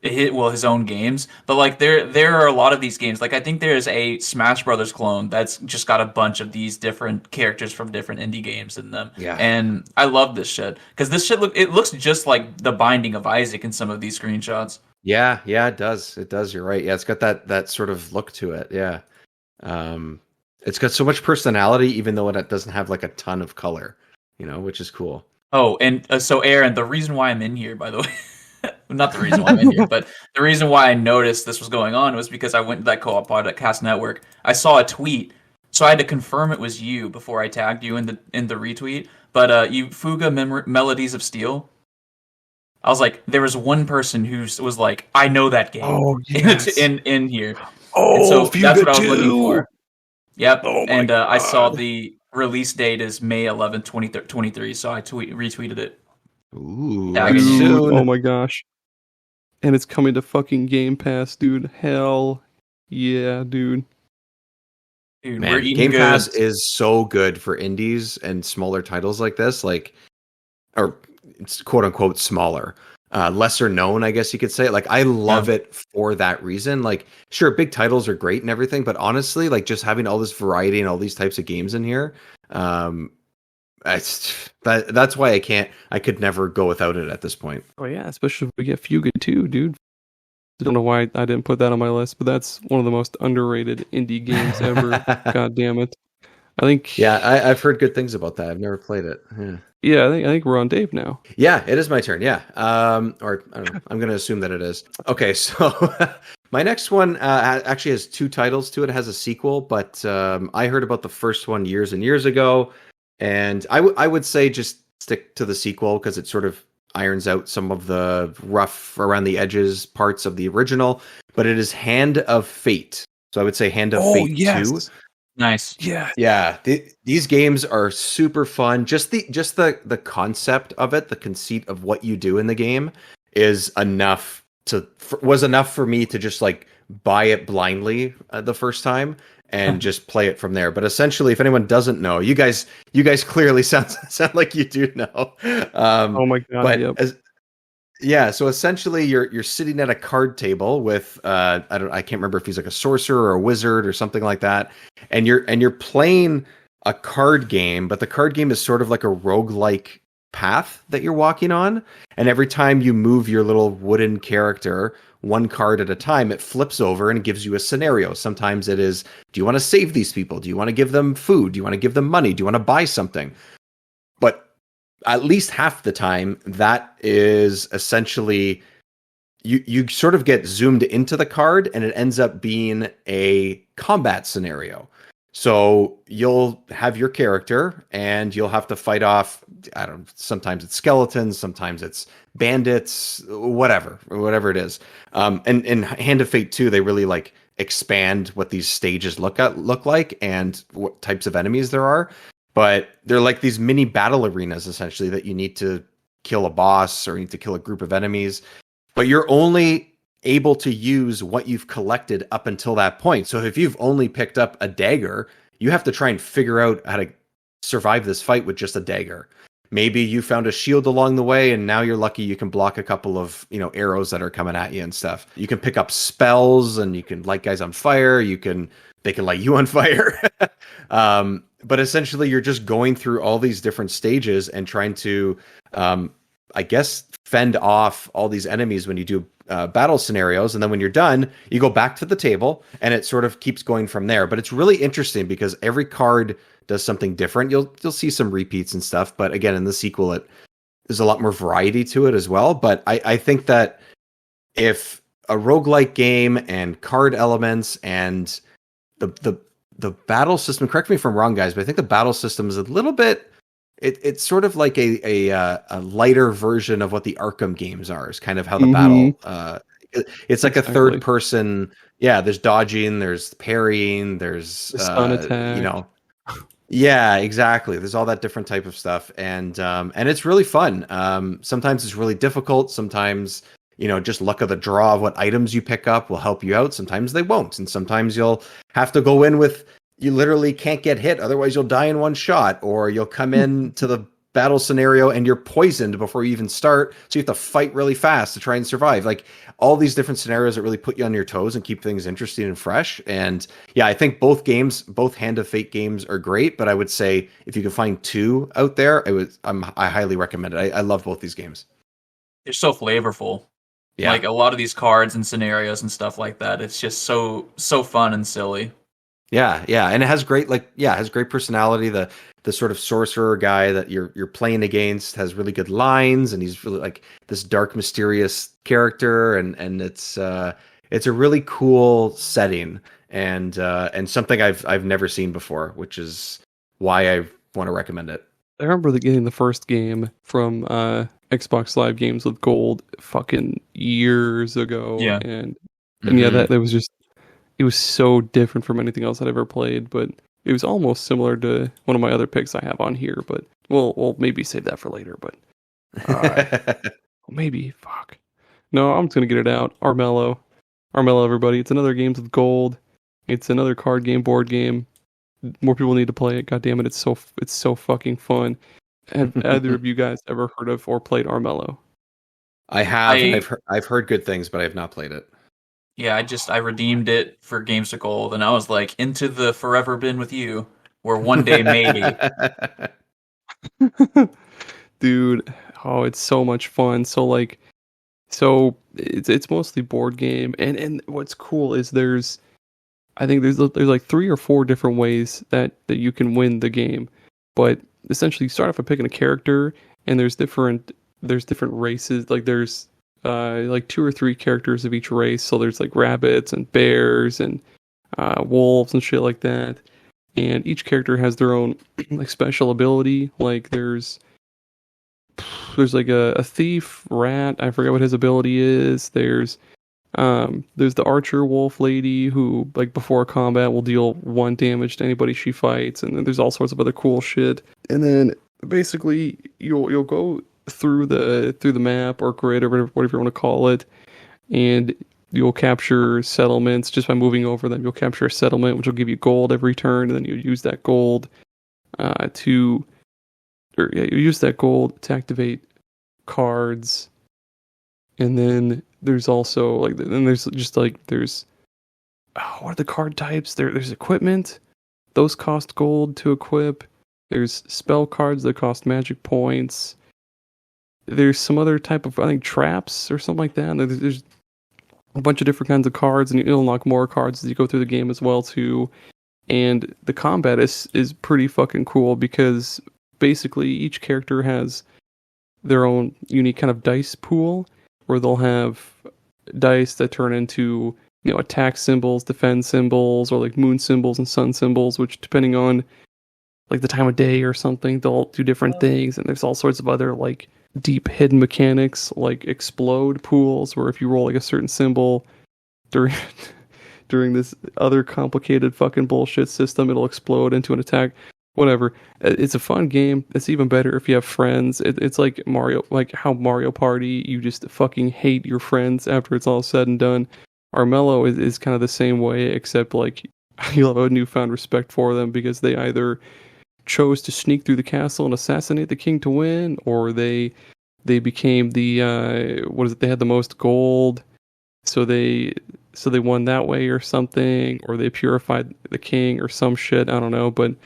Speaker 3: his own games. But like there are a lot of these games. Like I think there's a Smash Brothers clone that's just got a bunch of these different characters from different indie games in them.
Speaker 2: Yeah.
Speaker 3: And I love this shit because this shit looks just like The Binding of Isaac in some of these screenshots.
Speaker 2: Yeah, it does. It does. You're right. Yeah, it's got that sort of look to it. Yeah. It's got so much personality, even though it doesn't have like a ton of color, which is cool.
Speaker 3: Oh, and so Aaron, the reason why I'm in here, by the way, not the reason why I'm in here, but the reason why I noticed this was going on was because I went to that Co-op Podcast Network. I saw a tweet, so I had to confirm it was you before I tagged you in the retweet. But you Fuga Melodies of Steel. I was like, there was one person who was like, I know that game.
Speaker 1: Oh, yes.
Speaker 3: in here.
Speaker 1: Oh,
Speaker 3: and so
Speaker 1: Fuga
Speaker 3: that's what I was
Speaker 1: 2.
Speaker 3: looking for. Yep.
Speaker 1: Oh my
Speaker 3: and
Speaker 1: God.
Speaker 3: I saw the release date is May 11th, 2023, so I retweeted it.
Speaker 2: Ooh,
Speaker 3: Tagging you.
Speaker 2: soon.
Speaker 1: Oh my gosh. And it's coming to fucking Game Pass, dude. Hell yeah, dude.
Speaker 3: Dude,
Speaker 2: Man,
Speaker 3: we're eating
Speaker 2: Game
Speaker 3: good.
Speaker 2: Pass is so good for indies and smaller titles like this, or it's quote unquote smaller, lesser known, I guess you could say. Like, I love it for that reason. Like, sure, big titles are great and everything, but honestly, like just having all this variety and all these types of games in here, that's why I could never go without it at this point.
Speaker 1: Oh yeah, especially if we get Fuga too, dude. I don't know why I didn't put that on my list, but that's one of the most underrated indie games ever. God damn it. I think.
Speaker 2: Yeah, I've heard good things about that. I've never played it.
Speaker 1: Yeah, I think we're on Dave now.
Speaker 2: Yeah, it is my turn. Yeah. Or I don't know. I'm going to assume that it is. Okay, so my next one actually has 2 titles to it. It has a sequel, but I heard about the first one years and years ago, and I would say just stick to the sequel because it sort of irons out some of the rough around the edges parts of the original. but it is Hand of Fate. So I would say Hand of
Speaker 1: Oh
Speaker 2: Fate 2.
Speaker 1: yes,
Speaker 3: Nice.
Speaker 1: yeah.
Speaker 2: Yeah, these games are super fun. Just the concept of it, the conceit of what you do in the game is was enough for me to just like buy it blindly the first time and just play it from there. But essentially, if anyone doesn't know, you guys clearly sound like you do know.
Speaker 1: Oh my god,
Speaker 2: But
Speaker 1: yep.
Speaker 2: yeah, so essentially you're sitting at a card table with I can't remember if he's like a sorcerer or a wizard or something like that. And you're playing a card game, but the card game is sort of like a roguelike path that you're walking on. And every time you move your little wooden character one card at a time, it flips over and gives you a scenario. Sometimes it is, do you want to save these people? Do you want to give them food? Do you want to give them money? Do you want to buy something? But at least half the time, that is essentially you sort of get zoomed into the card and it ends up being a combat scenario. So you'll have your character and you'll have to fight off, I don't know, sometimes it's skeletons, sometimes it's bandits, whatever it is. And in Hand of Fate 2, they really like expand what these stages look like and what types of enemies there are. But they're like these mini battle arenas, essentially, that you need to kill a boss or you need to kill a group of enemies. But you're only able to use what you've collected up until that point. So if you've only picked up a dagger, you have to try and figure out how to survive this fight with just a dagger. Maybe you found a shield along the way and now you're lucky you can block a couple of, arrows that are coming at you and stuff. You can pick up spells and you can light guys on fire. They can light you on fire. But essentially you're just going through all these different stages and trying to, I guess, fend off all these enemies when you do battle scenarios. And then when you're done, you go back to the table and it sort of keeps going from there. But it's really interesting because every card does something different. You'll see some repeats and stuff. But again, in the sequel, there's a lot more variety to it as well. But I think that if a roguelike game and card elements and the battle system, correct me if I'm wrong, guys, but I think the battle system is a little bit, it's sort of like a lighter version of what the Arkham games are. Is kind of how the battle. It's like a third person. Yeah, there's dodging, there's parrying, there's
Speaker 1: the stun attack.
Speaker 2: Yeah, exactly. There's all that different type of stuff, and it's really fun. Sometimes it's really difficult. Sometimes just luck of the draw of what items you pick up will help you out. Sometimes they won't, and sometimes you'll have to go in with, you literally can't get hit, otherwise you'll die in one shot, or you'll come in to the battle scenario and you're poisoned before you even start, so you have to fight really fast to try and survive. Like all these different scenarios that really put you on your toes and keep things interesting and fresh. And yeah, I think both Hand of Fate games are great, but I would say if you can find two out there, I highly recommend it. I love both these games.
Speaker 3: They're so flavorful.
Speaker 2: Yeah.
Speaker 3: Like a lot of these cards and scenarios and stuff like that. It's just so fun and silly.
Speaker 2: Yeah, and it has great personality. The sort of sorcerer guy that you're playing against has really good lines, and he's really like this dark, mysterious character, and it's a really cool setting and something I've never seen before, which is why I want to recommend it.
Speaker 1: I remember getting the first game from Xbox Live Games with Gold fucking years ago.
Speaker 3: Yeah.
Speaker 1: And yeah, that was just, it was so different from anything else I'd ever played, but it was almost similar to one of my other picks I have on here, but we'll maybe save that for later, but maybe, fuck. No, I'm just going to get it out. Armello, everybody. It's another Games with Gold. It's another card game, board game. More people need to play it. God damn it, it's so fucking fun. Have either of you guys ever heard of or played Armello?
Speaker 2: I have. I've heard good things, but I have not played it.
Speaker 3: Yeah, I redeemed it for Games to Gold, and I was like, into the forever bin with you, where one day maybe.
Speaker 1: Dude, oh, it's so much fun. So it's mostly board game, and what's cool is there's like 3 or 4 different ways that you can win the game, but essentially you start off by picking a character, and there's different races. Like there's like 2 or 3 characters of each race. So there's like rabbits and bears and wolves and shit like that. And each character has their own like special ability. Like there's like a thief rat. I forget what his ability is. There's There's the archer wolf lady who, like, before combat will deal 1 damage to anybody she fights, and then there's all sorts of other cool shit. And then basically you'll go through the map or grid or whatever you want to call it, and you'll capture settlements just by moving over them. You'll capture a settlement which will give you gold every turn, and then you use that gold you use that gold to activate cards. And then there's also like, then there's just like, there's, what are the card types? There's equipment. Those cost gold to equip. There's spell cards that cost magic points. There's some other type of, I think, traps or something like that. And there's a bunch of different kinds of cards, and you'll unlock more cards as you go through the game as well too. And the combat is pretty fucking cool because basically each character has their own unique kind of dice pool, where they'll have dice that turn into, you know, attack symbols, defense symbols, or like moon symbols and sun symbols, which depending on like the time of day or something, they'll do different things. And there's all sorts of other like deep hidden mechanics, like explode pools, where if you roll like a certain symbol during this other complicated fucking bullshit system, it'll explode into an attack. Whatever. It's a fun game. It's even better if you have friends. It's like Mario, like how Mario Party, you just fucking hate your friends after it's all said and done. Armello is kind of the same way, except like you'll have a newfound respect for them because they either chose to sneak through the castle and assassinate the king to win, or they became the what is it? They had the most gold, so they won that way or something, or they purified the king or some shit. I don't know, but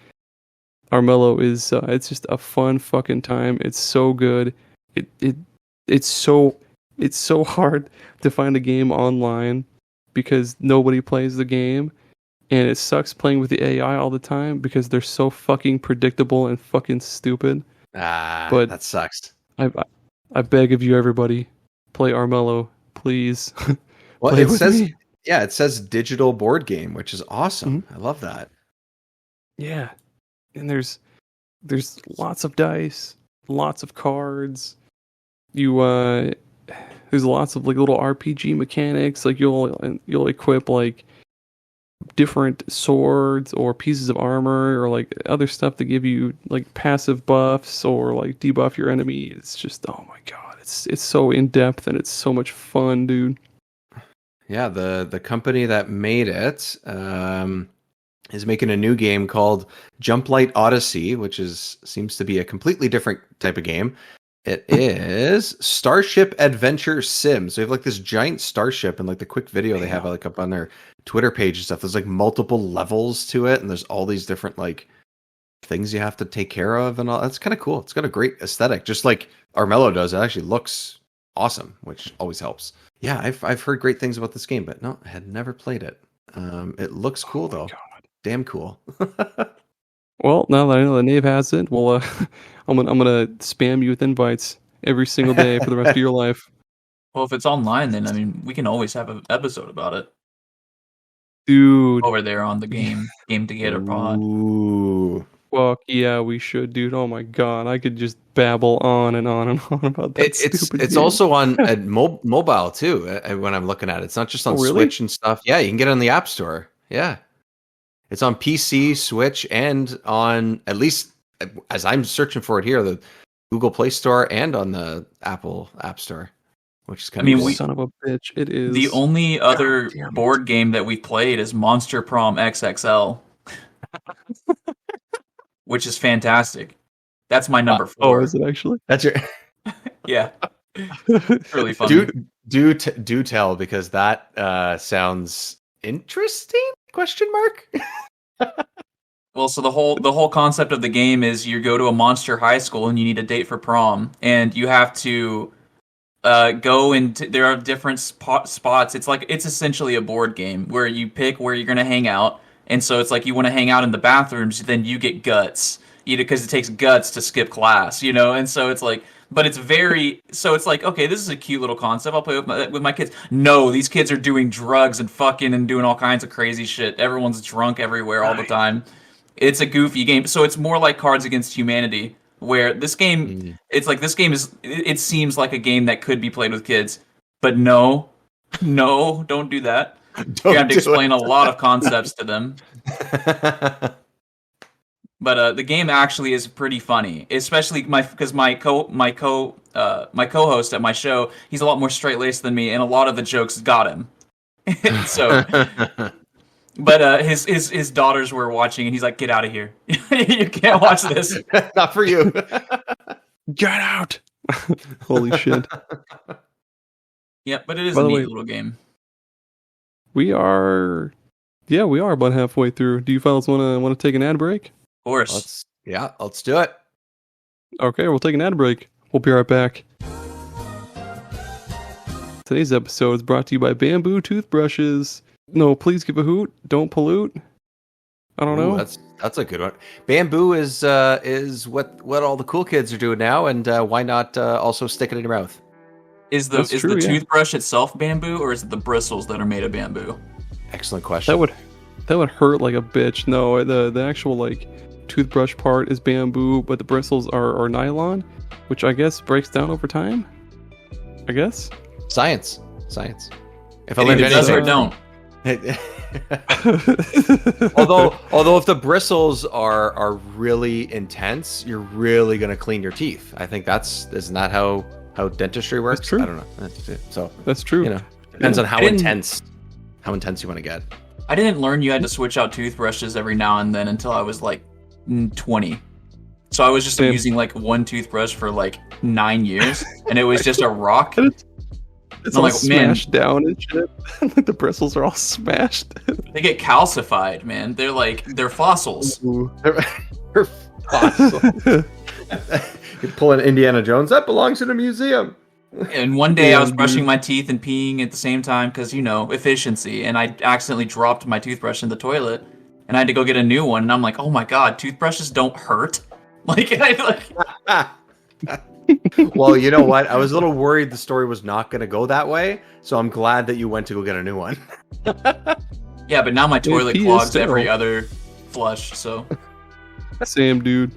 Speaker 1: Armello is it's just a fun fucking time. It's so good. It's so hard to find a game online because nobody plays the game, and it sucks playing with the AI all the time because they're so fucking predictable and fucking stupid.
Speaker 2: But that sucks.
Speaker 1: I beg of you, everybody, play Armello, please.
Speaker 2: Well, it says me. Yeah, it says digital board game, which is awesome. Mm-hmm. I love that.
Speaker 1: Yeah. And there's lots of dice, lots of cards. There's lots of like little RPG mechanics. Like you'll equip like different swords or pieces of armor or like other stuff that give you like passive buffs or like debuff your enemy. It's just, oh my god, it's so in depth and it's so much fun, dude.
Speaker 2: Yeah, the company that made it is making a new game called Jump Light Odyssey, which seems to be a completely different type of game. It is Starship Adventure Sim. So you have like this giant starship, and like the quick video they have like up on their Twitter page and stuff. There's like multiple levels to it, and there's all these different like things you have to take care of, and all. That's kind of cool. It's got a great aesthetic, just like Armello does. It actually looks awesome, which always helps. Yeah, I've heard great things about this game, but no, I had never played it. It looks cool though. God. Damn cool.
Speaker 1: Well, now that I know that Nave has it, well, I'm gonna spam you with invites every single day for the rest of your life.
Speaker 3: Well, if it's online, then I mean, we can always have an episode about it,
Speaker 1: dude.
Speaker 3: Over there on the Game Together pod.
Speaker 2: Ooh.
Speaker 1: Fuck yeah, we should, dude. Oh my god, I could just babble on and on and on about that.
Speaker 2: It's also on mobile too. When I'm looking at it, it's not just on Switch and stuff. Yeah, you can get it on the App Store. Yeah, it's on PC, Switch, and on, at least as I'm searching for it here, the Google Play Store and on the Apple App Store. Which is kind of cool.
Speaker 1: Son of a bitch, it is.
Speaker 3: The only other board game that we've played is Monster Prom XXL. Which is fantastic. That's my number 4.
Speaker 1: Oh, is it actually?
Speaker 2: That's your...
Speaker 3: Yeah. Really funny.
Speaker 2: Do tell, because that sounds interesting? Question mark?
Speaker 3: Well, so the whole concept of the game is you go to a monster high school and you need a date for prom, and you have to go into, there are different spots. It's essentially a board game where you pick where you're going to hang out. And so it's like you want to hang out in the bathrooms, then you get guts, because it takes guts to skip class, And so it's like, but it's so it's like, okay, this is a cute little concept. I'll play with my kids. No, these kids are doing drugs and fucking and doing all kinds of crazy shit. Everyone's drunk everywhere all the time. It's a goofy game. So it's more like Cards Against Humanity, where this game, it's like, this game it seems like a game that could be played with kids, but no. No, don't do that.
Speaker 2: Don't
Speaker 3: You have to
Speaker 2: do
Speaker 3: explain a lot of concepts to them.
Speaker 2: it.
Speaker 3: But the game actually is pretty funny, especially because my co-host at my show, he's a lot more straight laced than me, and a lot of the jokes got him. So, but his daughters were watching, and he's like, "Get out of here! You can't watch this."
Speaker 2: Not for you.
Speaker 1: Get out! Holy shit.
Speaker 3: Yeah, but it is
Speaker 1: By
Speaker 3: a
Speaker 1: the
Speaker 3: neat
Speaker 1: way-
Speaker 3: little game.
Speaker 1: We are about halfway through. Do you fellas want to take an ad break?
Speaker 3: Of course.
Speaker 2: Let's do it.
Speaker 1: Okay, we'll take an ad break. We'll be right back. Today's episode is brought to you by Bamboo Toothbrushes. No, please give a hoot. Don't pollute. I don't know.
Speaker 2: That's a good one. Bamboo is what all the cool kids are doing now, and why not also stick it in your mouth?
Speaker 3: Is the
Speaker 1: That's true, yeah.
Speaker 3: toothbrush itself bamboo, or is it the bristles that are made of bamboo?
Speaker 2: Excellent question.
Speaker 1: That would hurt like a bitch. No, the actual like toothbrush part is bamboo, but the bristles are nylon, which I guess breaks down over time. I guess.
Speaker 2: Science. If I
Speaker 3: It
Speaker 2: learned
Speaker 3: either does or
Speaker 2: anything,
Speaker 3: don't.
Speaker 2: although if the bristles are really intense, you're really gonna clean your teeth. I think isn't that how dentistry works?
Speaker 1: That's true.
Speaker 2: I don't know. So
Speaker 1: That's true.
Speaker 2: depends on how
Speaker 3: I didn't-
Speaker 2: intense you want to get.
Speaker 3: I didn't learn you had to switch out toothbrushes every now and then until I was like 20. So I was just
Speaker 1: Same.
Speaker 3: using like one toothbrush for like 9 years, and it was just a rock.
Speaker 1: It's
Speaker 3: I'm
Speaker 1: all
Speaker 3: like, man.
Speaker 1: smashed down and shit. Like the bristles are all smashed.
Speaker 3: They get calcified, man. They're fossils.
Speaker 2: You're fossil. You pull an Indiana Jones. That belongs in a museum.
Speaker 3: And one day I was
Speaker 1: Yeah,
Speaker 3: brushing
Speaker 1: dude.
Speaker 3: my teeth and peeing at the same time because, efficiency. And I accidentally dropped my toothbrush in the toilet. And I had to go get a new one. And I'm like, oh my god, toothbrushes don't hurt?
Speaker 2: Well, you know what? I was a little worried the story was not going to go that way, so I'm glad that you went to go get a new one.
Speaker 3: Yeah, but now my toilet
Speaker 1: pee is
Speaker 3: clogs every
Speaker 1: sterile.
Speaker 3: other flush, so...
Speaker 1: Same, dude.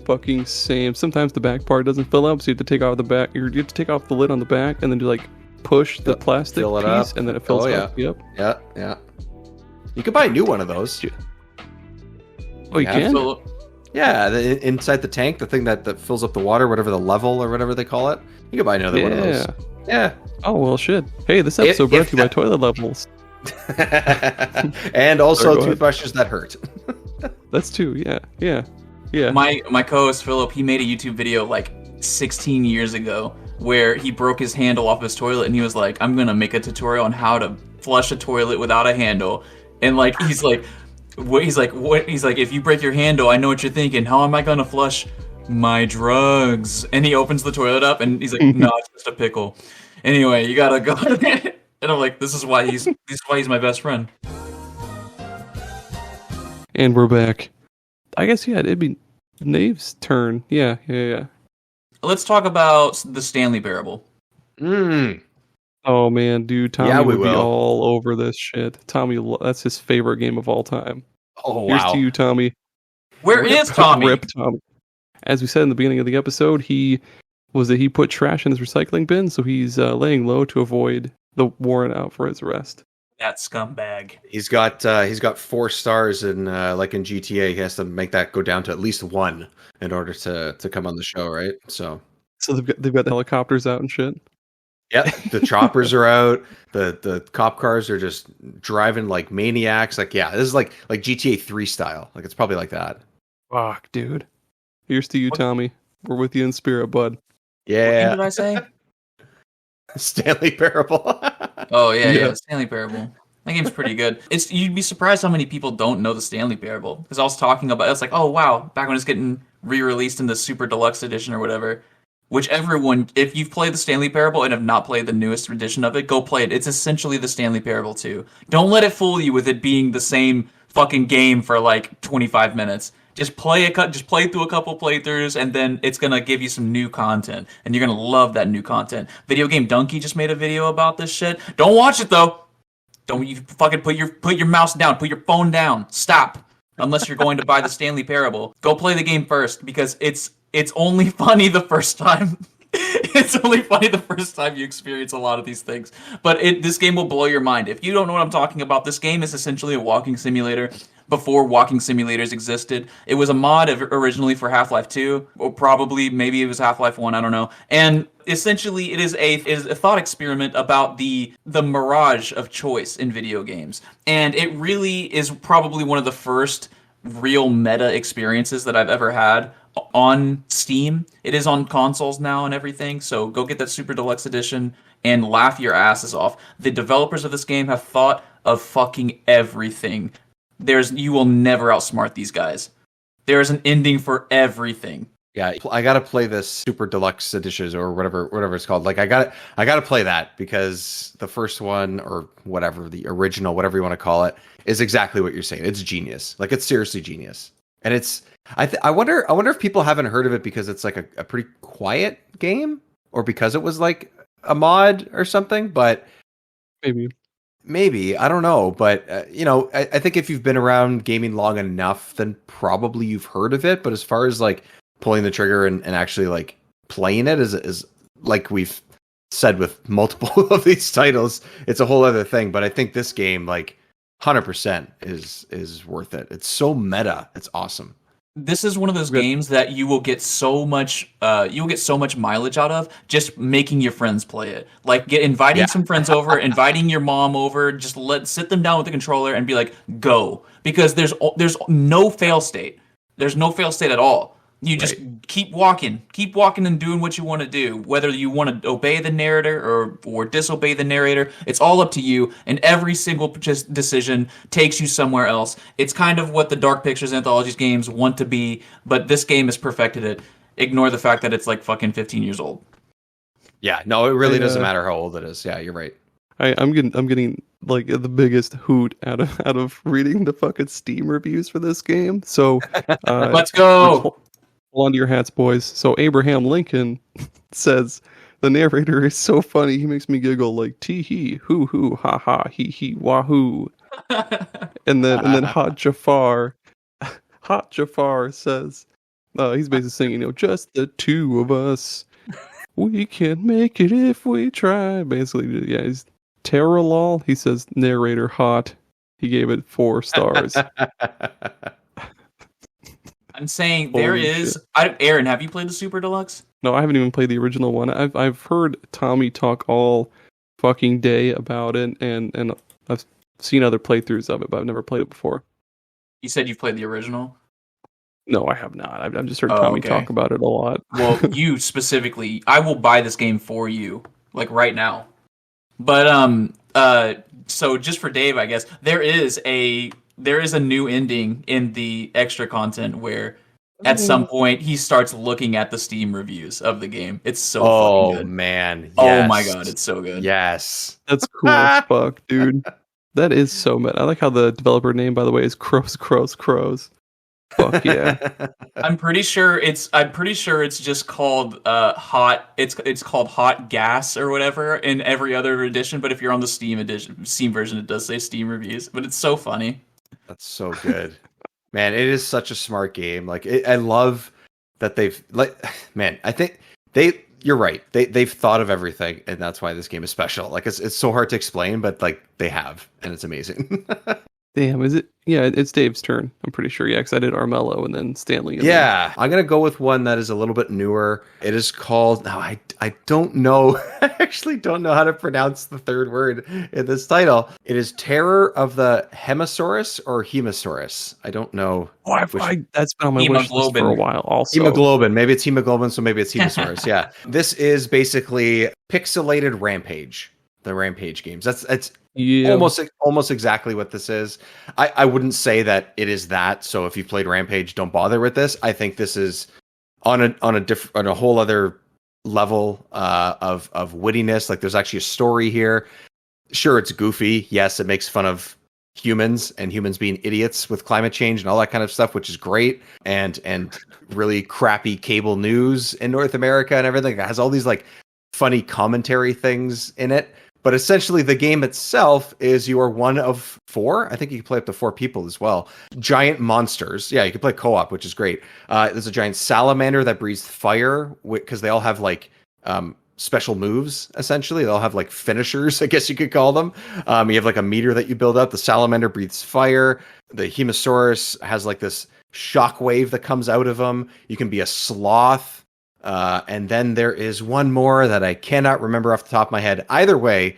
Speaker 1: Fucking same. Sometimes the back part doesn't fill up, so you have to take off the back. You have to take off the lid on the back, and then do like push the plastic
Speaker 2: Fill it
Speaker 1: piece,
Speaker 2: up.
Speaker 1: and then it fills
Speaker 2: Oh,
Speaker 1: up. Yep.
Speaker 2: Yeah. You could buy a new one of those.
Speaker 1: Oh, you
Speaker 2: Yeah,
Speaker 1: can.
Speaker 3: So,
Speaker 2: Yeah, inside the tank, the thing that fills up the water, whatever the level or whatever they call it. You could buy another one of those.
Speaker 1: Yeah.
Speaker 2: Yeah.
Speaker 1: Oh well, shit. Hey, this
Speaker 2: If-
Speaker 1: episode brought
Speaker 2: if
Speaker 1: to you by
Speaker 2: that-
Speaker 1: Toilet Levels.
Speaker 2: And
Speaker 1: Sorry,
Speaker 2: also
Speaker 1: go ahead.
Speaker 2: toothbrushes that hurt.
Speaker 1: That's two. Yeah.
Speaker 3: my co-host Philip, he made a YouTube video like 16 years ago where he broke his handle off his toilet, and he was like, I'm gonna make a tutorial on how to flush a toilet without a handle. And like he's like, if you break your handle, I know what you're thinking. How am I gonna flush my drugs? And he opens the toilet up, and he's like, no, it's just a pickle. Anyway, you gotta go. And I'm like, this is why he's my best friend.
Speaker 1: And we're back. I guess it'd be Nave's turn. Yeah.
Speaker 3: Let's talk about the Stanley Parable.
Speaker 1: Oh man, dude, Tommy
Speaker 2: Yeah, we
Speaker 1: would be
Speaker 2: will.
Speaker 1: all over this shit. Tommy, that's his favorite game of all time.
Speaker 2: Oh,
Speaker 1: Here's
Speaker 2: wow.
Speaker 1: to you, Tommy.
Speaker 3: Where is Tommy?
Speaker 1: Rip Tommy. As we said in the beginning of the episode, he put trash in his recycling bin, so he's laying low to avoid the warrant out for his arrest.
Speaker 3: That scumbag.
Speaker 2: He's got 4 stars in like in GTA. He has to make that go down to at least 1 in order to come on the show, right? So
Speaker 1: So they've got the helicopters out and shit.
Speaker 2: yeah, the choppers are out. The cop cars are just driving like maniacs. Like this is like GTA 3 style. Like it's probably like that.
Speaker 1: Fuck, dude. Here's to you, Tommy. We're with you in spirit, bud.
Speaker 3: What
Speaker 2: Yeah,
Speaker 3: did I say?
Speaker 2: Stanley Parable.
Speaker 3: Oh yeah,
Speaker 1: Yeah.
Speaker 3: the Stanley Parable. That game's pretty good. You'd be surprised how many people don't know the Stanley Parable. Because I was talking about, it's like, oh wow, back when it's getting re-released in the Super Deluxe Edition or whatever. Which everyone, if you've played the Stanley Parable and have not played the newest edition of it, go play it. It's essentially the Stanley Parable 2. Don't let it fool you with it being the same fucking game for like 25 minutes. Just play through a couple playthroughs, and then it's gonna give you some new content, and you're gonna love that new content. Video Game Donkey just made a video about this shit. Don't watch it though. Don't you fucking put your mouse down, put your phone down. Stop. Unless you're going to buy the Stanley Parable. Go play the game first, because it's only funny the first time. It's only funny the first time you experience a lot of these things. But this game will blow your mind. If you don't know what I'm talking about, this game is essentially a walking simulator before walking simulators existed. It was a mod originally for Half-Life 2, or probably maybe it was Half-Life 1, I don't know. And essentially it is a thought experiment about the mirage of choice in video games. And it really is probably one of the first real meta experiences that I've ever had on Steam. It is on consoles now and everything, so go get that Super Deluxe Edition and laugh your asses off. The developers of this game have thought of fucking everything. You will never outsmart these guys. There's an ending for everything.
Speaker 2: Yeah, I gotta play this Super Deluxe Edition or whatever it's called. Like I gotta play that because the first one or whatever, the original, whatever you want to call it, is exactly what you're saying. It's genius. Like it's seriously genius. And it's I wonder if people haven't heard of it because it's like a pretty quiet game or because it was like a mod or something. But maybe I don't know. But I think if you've been around gaming long enough, then probably you've heard of it. But as far as like pulling the trigger and actually like playing it is like we've said with multiple of these titles, it's a whole other thing. But I think this game, like 100%, is worth it. It's so meta. It's awesome.
Speaker 3: This is one of those games that you will get so much mileage out of just making your friends play it. Like inviting some friends over, inviting your mom over, just sit them down with the controller and be like, go. Because there's no fail state. There's no fail state at all. You just keep walking and doing what you want to do. Whether you want to obey the narrator or disobey the narrator, it's all up to you. And every single decision takes you somewhere else. It's kind of what the Dark Pictures Anthologies games want to be, but this game has perfected it. Ignore the fact that it's like fucking 15 years old.
Speaker 2: Yeah, no, it really doesn't matter how old it is. Yeah, you're right.
Speaker 1: I'm getting like the biggest hoot out of reading the fucking Steam reviews for this game. So
Speaker 3: let's go.
Speaker 1: Hold on to your hats, boys. So Abraham Lincoln says the narrator is so funny he makes me giggle like tee hee hoo hoo ha ha hee hee wahoo. and then Hot Jafar says he's basically singing, just the two of us. We can make it if we try. Basically, yeah, he's Terralol. He says narrator hot. He gave it 4 stars.
Speaker 3: I'm saying there is. Aaron, have you played the Super Deluxe?
Speaker 1: No, I haven't even played the original one. I've heard Tommy talk all fucking day about it, and I've seen other playthroughs of it, but I've never played it before.
Speaker 3: You said you've played the original?
Speaker 1: No, I have not. I've just heard Tommy talk about it a lot.
Speaker 3: Well, you specifically, I will buy this game for you, like right now. But so just for Dave, I guess there is a new ending in the extra content where at some point he starts looking at the Steam reviews of the game. It's so fucking good.
Speaker 2: Oh man. Yes.
Speaker 3: Oh my god, it's so good.
Speaker 2: Yes.
Speaker 1: That's cool as fuck, dude. That is so meta. I like how the developer name, by the way, is Crows. Fuck yeah.
Speaker 3: I'm pretty sure it's just called hot. It's called Hot Gas or whatever in every other edition, but if you're on the Steam version, it does say Steam reviews, but it's so funny.
Speaker 2: That's so good. Man, it is such a smart game. Like I love that they've I think you're right. They've thought of everything, and that's why this game is special. Like it's so hard to explain, but like they have, and it's amazing.
Speaker 1: Damn, is it? Yeah, it's Dave's turn. I'm pretty sure. Yeah, because I did Armello and then Stanley.
Speaker 2: I'm gonna go with one that is a little bit newer. It is called. No, I don't know. I actually don't know how to pronounce the third word in this title. It is Terror of the Hemosaurus or Hemosaurus. I don't know.
Speaker 1: That's been on my wish list for a while. Also,
Speaker 2: hemoglobin. Maybe it's hemoglobin, so maybe it's Hemosaurus. Yeah, this is basically pixelated Rampage. The Rampage games. That's almost exactly what this is. I wouldn't say that it is that. So if you played Rampage, don't bother with this. I think this is on a whole other level of wittiness. Like there's actually a story here. Sure, it's goofy. Yes, it makes fun of humans and humans being idiots with climate change and all that kind of stuff, which is great. And really crappy cable news in North America and everything. It has all these like funny commentary things in it. But essentially, the game itself is you are one of 4. I think you can play up to 4 people as well. Giant monsters. Yeah, you can play co-op, which is great. There's a giant salamander that breathes fire because they all have like special moves, essentially. They'll have like finishers, I guess you could call them. You have like a meter that you build up. The salamander breathes fire. The Hemosaurus has like this shockwave that comes out of him. You can be a sloth. And then there is one more that I cannot remember off the top of my head. Either way,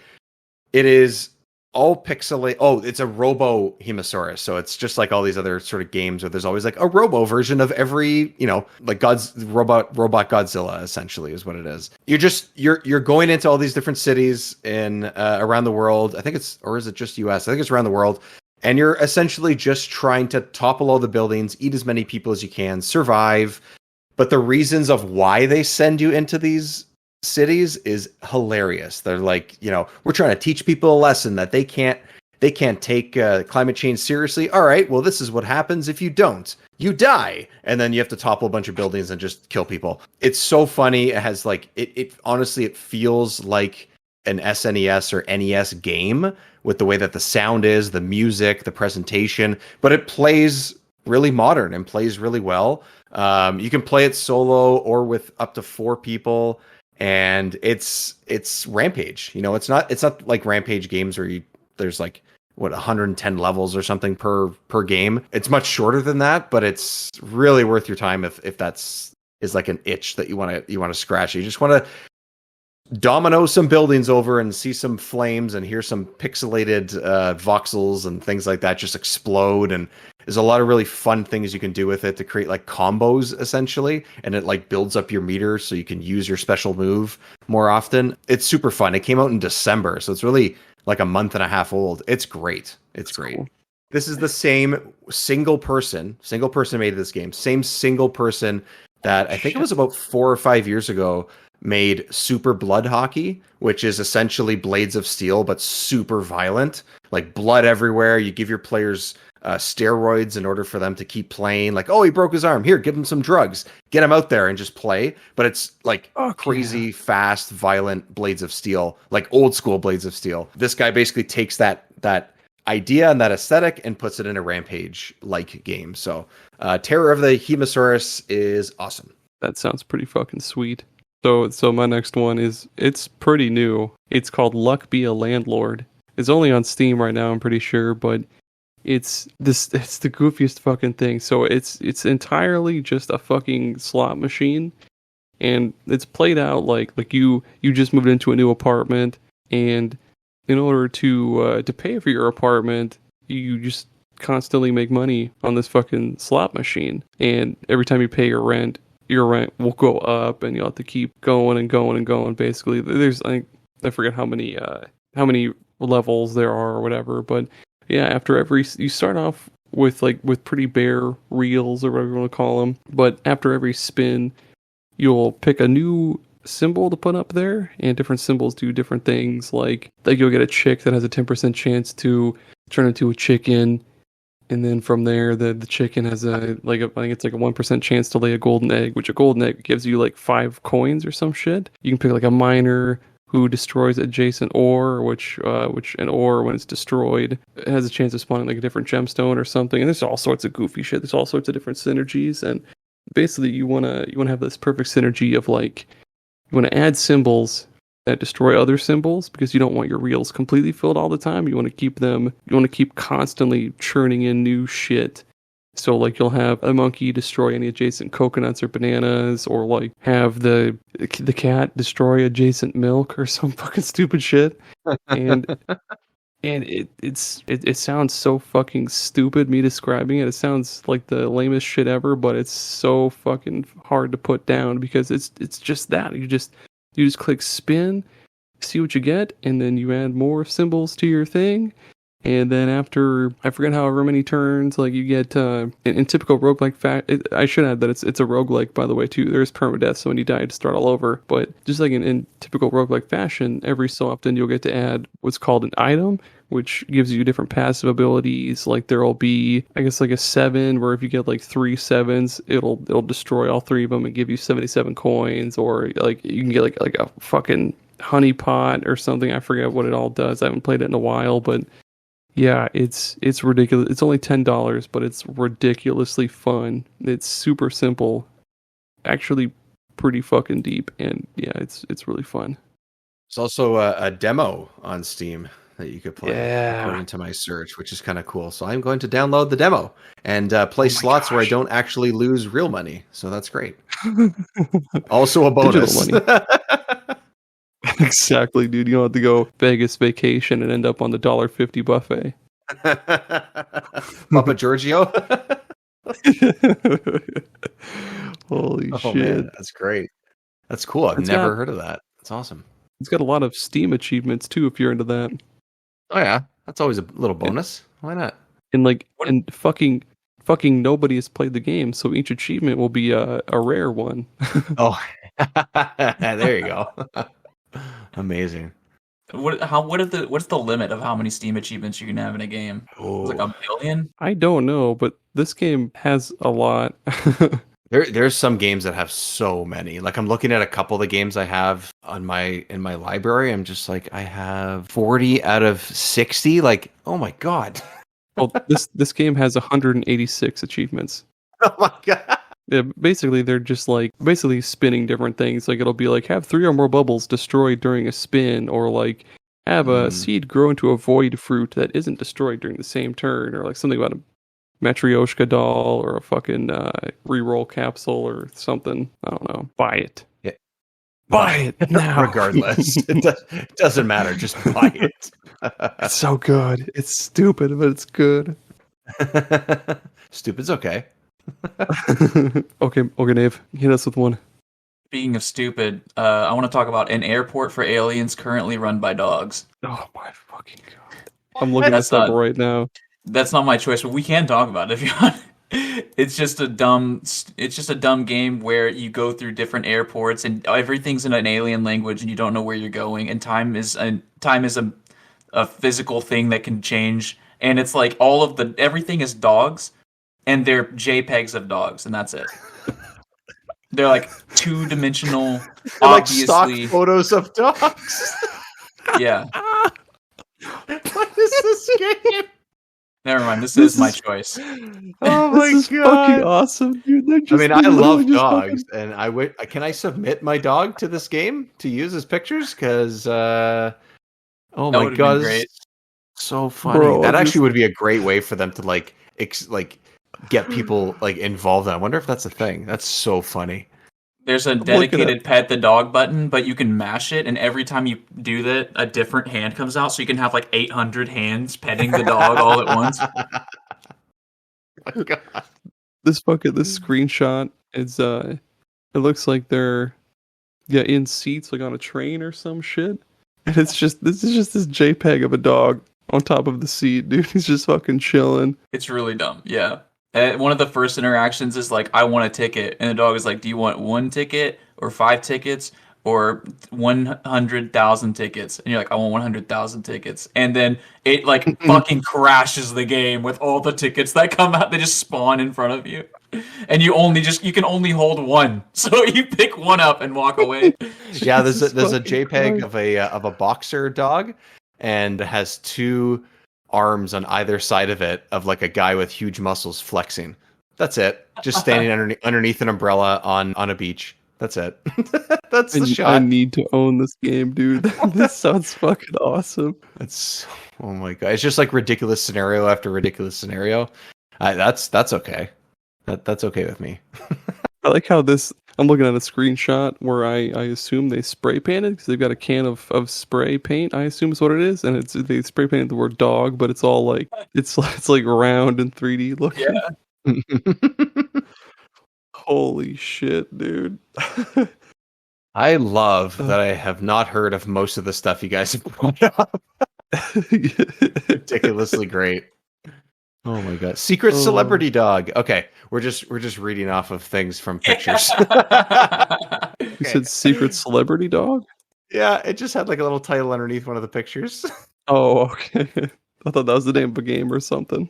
Speaker 2: it is all pixelate. Oh, it's a Robo Hemosaurus. So it's just like all these other sort of games where there's always like a Robo version of every, like robot Godzilla essentially is what it is. You're going into all these different cities in around the world. I think or is it just US? I think it's around the world. And you're essentially just trying to topple all the buildings, eat as many people as you can, survive. But the reasons of why they send you into these cities is hilarious. They're like, we're trying to teach people a lesson that they can't take climate change seriously. All right, well, this is what happens if you don't. You die, and then you have to topple a bunch of buildings and just kill people. It's so funny. It has like it honestly, it feels like an SNES or NES game with the way that the sound is, the music, the presentation, but it plays really modern and plays really well. You can play it solo or with up to 4 people. And it's Rampage. It's not like Rampage games where there's like 110 levels or something per game. It's much shorter than that, but it's really worth your time if that's is like an itch that you want to scratch. You just want to domino some buildings over and see some flames and hear some pixelated voxels and things like that just explode. And there's a lot of really fun things you can do with it to create like combos essentially. And it like builds up your meter so you can use your special move more often. It's super fun. It came out in December, so it's really like a month and a half old. It's great. It's great. Cool. This is the same single person made this game. Same single person that I think it was about 4 or 5 years ago made Super Blood Hockey, which is essentially Blades of Steel, but super violent, like blood everywhere. You give your players steroids in order for them to keep playing. Like, oh, he broke his arm. Here, give him some drugs. Get him out there and just play. But it's like crazy, fast, violent Blades of Steel, like old school Blades of Steel. This guy basically takes that idea and that aesthetic and puts it in a Rampage-like game. So Terror of the Hemosaurus is awesome.
Speaker 1: That sounds pretty fucking sweet. So my next one it's pretty new. It's called Luck Be a Landlord. It's only on Steam right now, I'm pretty sure, but it's the goofiest fucking thing. So it's entirely just a fucking slot machine, and it's played out like you just moved into a new apartment, and in order to pay for your apartment, you just constantly make money on this fucking slot machine, and every time you pay your rent will go up, and you'll have to keep going and going and going. Basically, there's I forget how many levels there are or whatever, but yeah, after you start off with pretty bare reels or whatever you want to call them, but after every spin, you'll pick a new symbol to put up there, and different symbols do different things. Like you'll get a chick that has a 10% chance to turn into a chicken. And then from there, the chicken has I think it's like a 1% chance to lay a golden egg, which a golden egg gives you like 5 coins or some shit. You can pick like a miner who destroys adjacent ore, which an ore, when it's destroyed, it has a chance of spawning like a different gemstone or something. And there's all sorts of goofy shit. There's all sorts of different synergies, and basically you wanna have this perfect synergy of like you wanna add symbols that destroy other symbols, because you don't want your reels completely filled all the time. You want to keep constantly churning in new shit. So like you'll have a monkey destroy any adjacent coconuts or bananas, or like have the cat destroy adjacent milk or some fucking stupid shit. And it sounds so fucking stupid, me describing it. It sounds like the lamest shit ever, but it's so fucking hard to put down, because it's just that. You just click spin, see what you get, and then you add more symbols to your thing. And then after, I forget however many turns, like you get, in typical roguelike I should add that it's a roguelike, by the way, too. There's permadeath, so when you die, you start all over. But just like in typical roguelike fashion, every so often you'll get to add what's called an item, which gives you different passive abilities. Like there'll be, I guess, like a 7, where if you get like 3 7s, it'll destroy all 3 of them and give you 77 coins. Or like you can get like a fucking honey pot or something. I forget what it all does. I haven't played it in a while, but yeah, it's ridiculous. It's only $10, but it's ridiculously fun. It's super simple. Actually pretty fucking deep, and yeah, it's really fun.
Speaker 2: There's also a demo on Steam that you could play,
Speaker 1: Yeah.
Speaker 2: according to my search, which is kind of cool. So I'm going to download the demo and play slots where I don't actually lose real money. So that's great. Also a bonus.
Speaker 1: Digital money. Exactly, dude. You don't have to go Vegas vacation and end up on the $1.50 buffet.
Speaker 2: Papa Giorgio.
Speaker 1: Holy shit.
Speaker 2: Man, that's great. That's cool. I've never heard of that. That's awesome.
Speaker 1: It's got a lot of Steam achievements too, if you're into that.
Speaker 2: Oh yeah, that's always a little bonus. Why not?
Speaker 1: And fucking nobody has played the game, so each achievement will be a rare one.
Speaker 2: Oh, there you go. Amazing.
Speaker 3: What's the limit of how many Steam achievements you can have in a game?
Speaker 2: Oh.
Speaker 3: It's like 1 billion?
Speaker 1: I don't know, but this game has a lot.
Speaker 2: There's some games that have so many. Like I'm looking at a couple of the games I have in my library. I'm just like, I have 40 out of 60. Like, oh my god.
Speaker 1: Well, this game has 186 achievements.
Speaker 2: Oh my god.
Speaker 1: Yeah, basically they're just like spinning different things. Like it'll be like have 3 or more bubbles destroyed during a spin, or like have a seed grow into a void fruit that isn't destroyed during the same turn, or like something about a Matryoshka doll or a fucking reroll capsule or something. I don't know. Buy it.
Speaker 2: Yeah.
Speaker 1: Buy it now.
Speaker 2: Regardless. It doesn't matter. Just buy it.
Speaker 1: It's so good. It's stupid, but it's good.
Speaker 2: Stupid's okay.
Speaker 1: Okay, Nave, hit us with one.
Speaker 3: Speaking of stupid, I want to talk about an airport for aliens currently run by dogs.
Speaker 1: Oh my fucking god! I'm looking at that right now.
Speaker 3: That's not my choice, but we can talk about it if you want. It's just a dumb game where you go through different airports and everything's in an alien language and you don't know where you're going, and time is a physical thing that can change, and it's like everything is dogs. And they're JPEGs of dogs, and that's it. They're like 2-dimensional, obviously.
Speaker 2: Like stock photos of dogs.
Speaker 3: Yeah.
Speaker 2: What is this game?
Speaker 3: Never mind. This is my choice.
Speaker 2: Oh my
Speaker 1: this is
Speaker 2: god!
Speaker 1: Fucking awesome, dude.
Speaker 2: I love dogs, and can I submit my dog to this game to use as pictures? Because oh my god,
Speaker 3: great.
Speaker 2: So funny.
Speaker 1: Bro,
Speaker 2: that actually would be a great way for them to like get people like involved. I wonder if that's a thing. That's so funny.
Speaker 3: There's a dedicated pet the dog button, but you can mash it, and every time you do that, a different hand comes out, so you can have like 800 hands petting the dog all at once.
Speaker 2: Oh, God.
Speaker 1: This screenshot is it looks like they're in seats like on a train or some shit, and this is just this JPEG of a dog on top of the seat, dude. He's just fucking chilling.
Speaker 3: It's really dumb. Yeah. One of the first interactions is like, I want a ticket. And the dog is like, do you want 1 ticket or 5 tickets or 100,000 tickets? And you're like, I want 100,000 tickets. And then it like fucking crashes the game with all the tickets that come out. They just spawn in front of you. And you can only hold 1. So you pick 1 up and walk away.
Speaker 2: Yeah, there's a JPEG of a boxer dog, and has 2 arms on either side of it of like a guy with huge muscles flexing. That's it. Just standing underneath an umbrella on a beach. That's it. That's the shot.
Speaker 1: I need to own this game, dude. This sounds fucking awesome.
Speaker 2: Oh my god. It's just like ridiculous scenario after ridiculous scenario. That's okay. That's okay with me.
Speaker 1: I like how I'm looking at a screenshot where I assume they spray painted, because they've got a can of spray paint, I assume is what it is, and they spray painted the word dog, but it's all like it's like round and 3D looking.
Speaker 3: Yeah.
Speaker 1: Holy shit, dude.
Speaker 2: I love that I have not heard of most of the stuff you guys have brought up. Ridiculously great. Oh my god. Secret celebrity dog. Okay, we're just reading off of things from pictures.
Speaker 1: You said secret celebrity dog?
Speaker 2: Yeah, it just had like a little title underneath one of the pictures.
Speaker 1: Oh, okay. I thought that was the name of a game or something.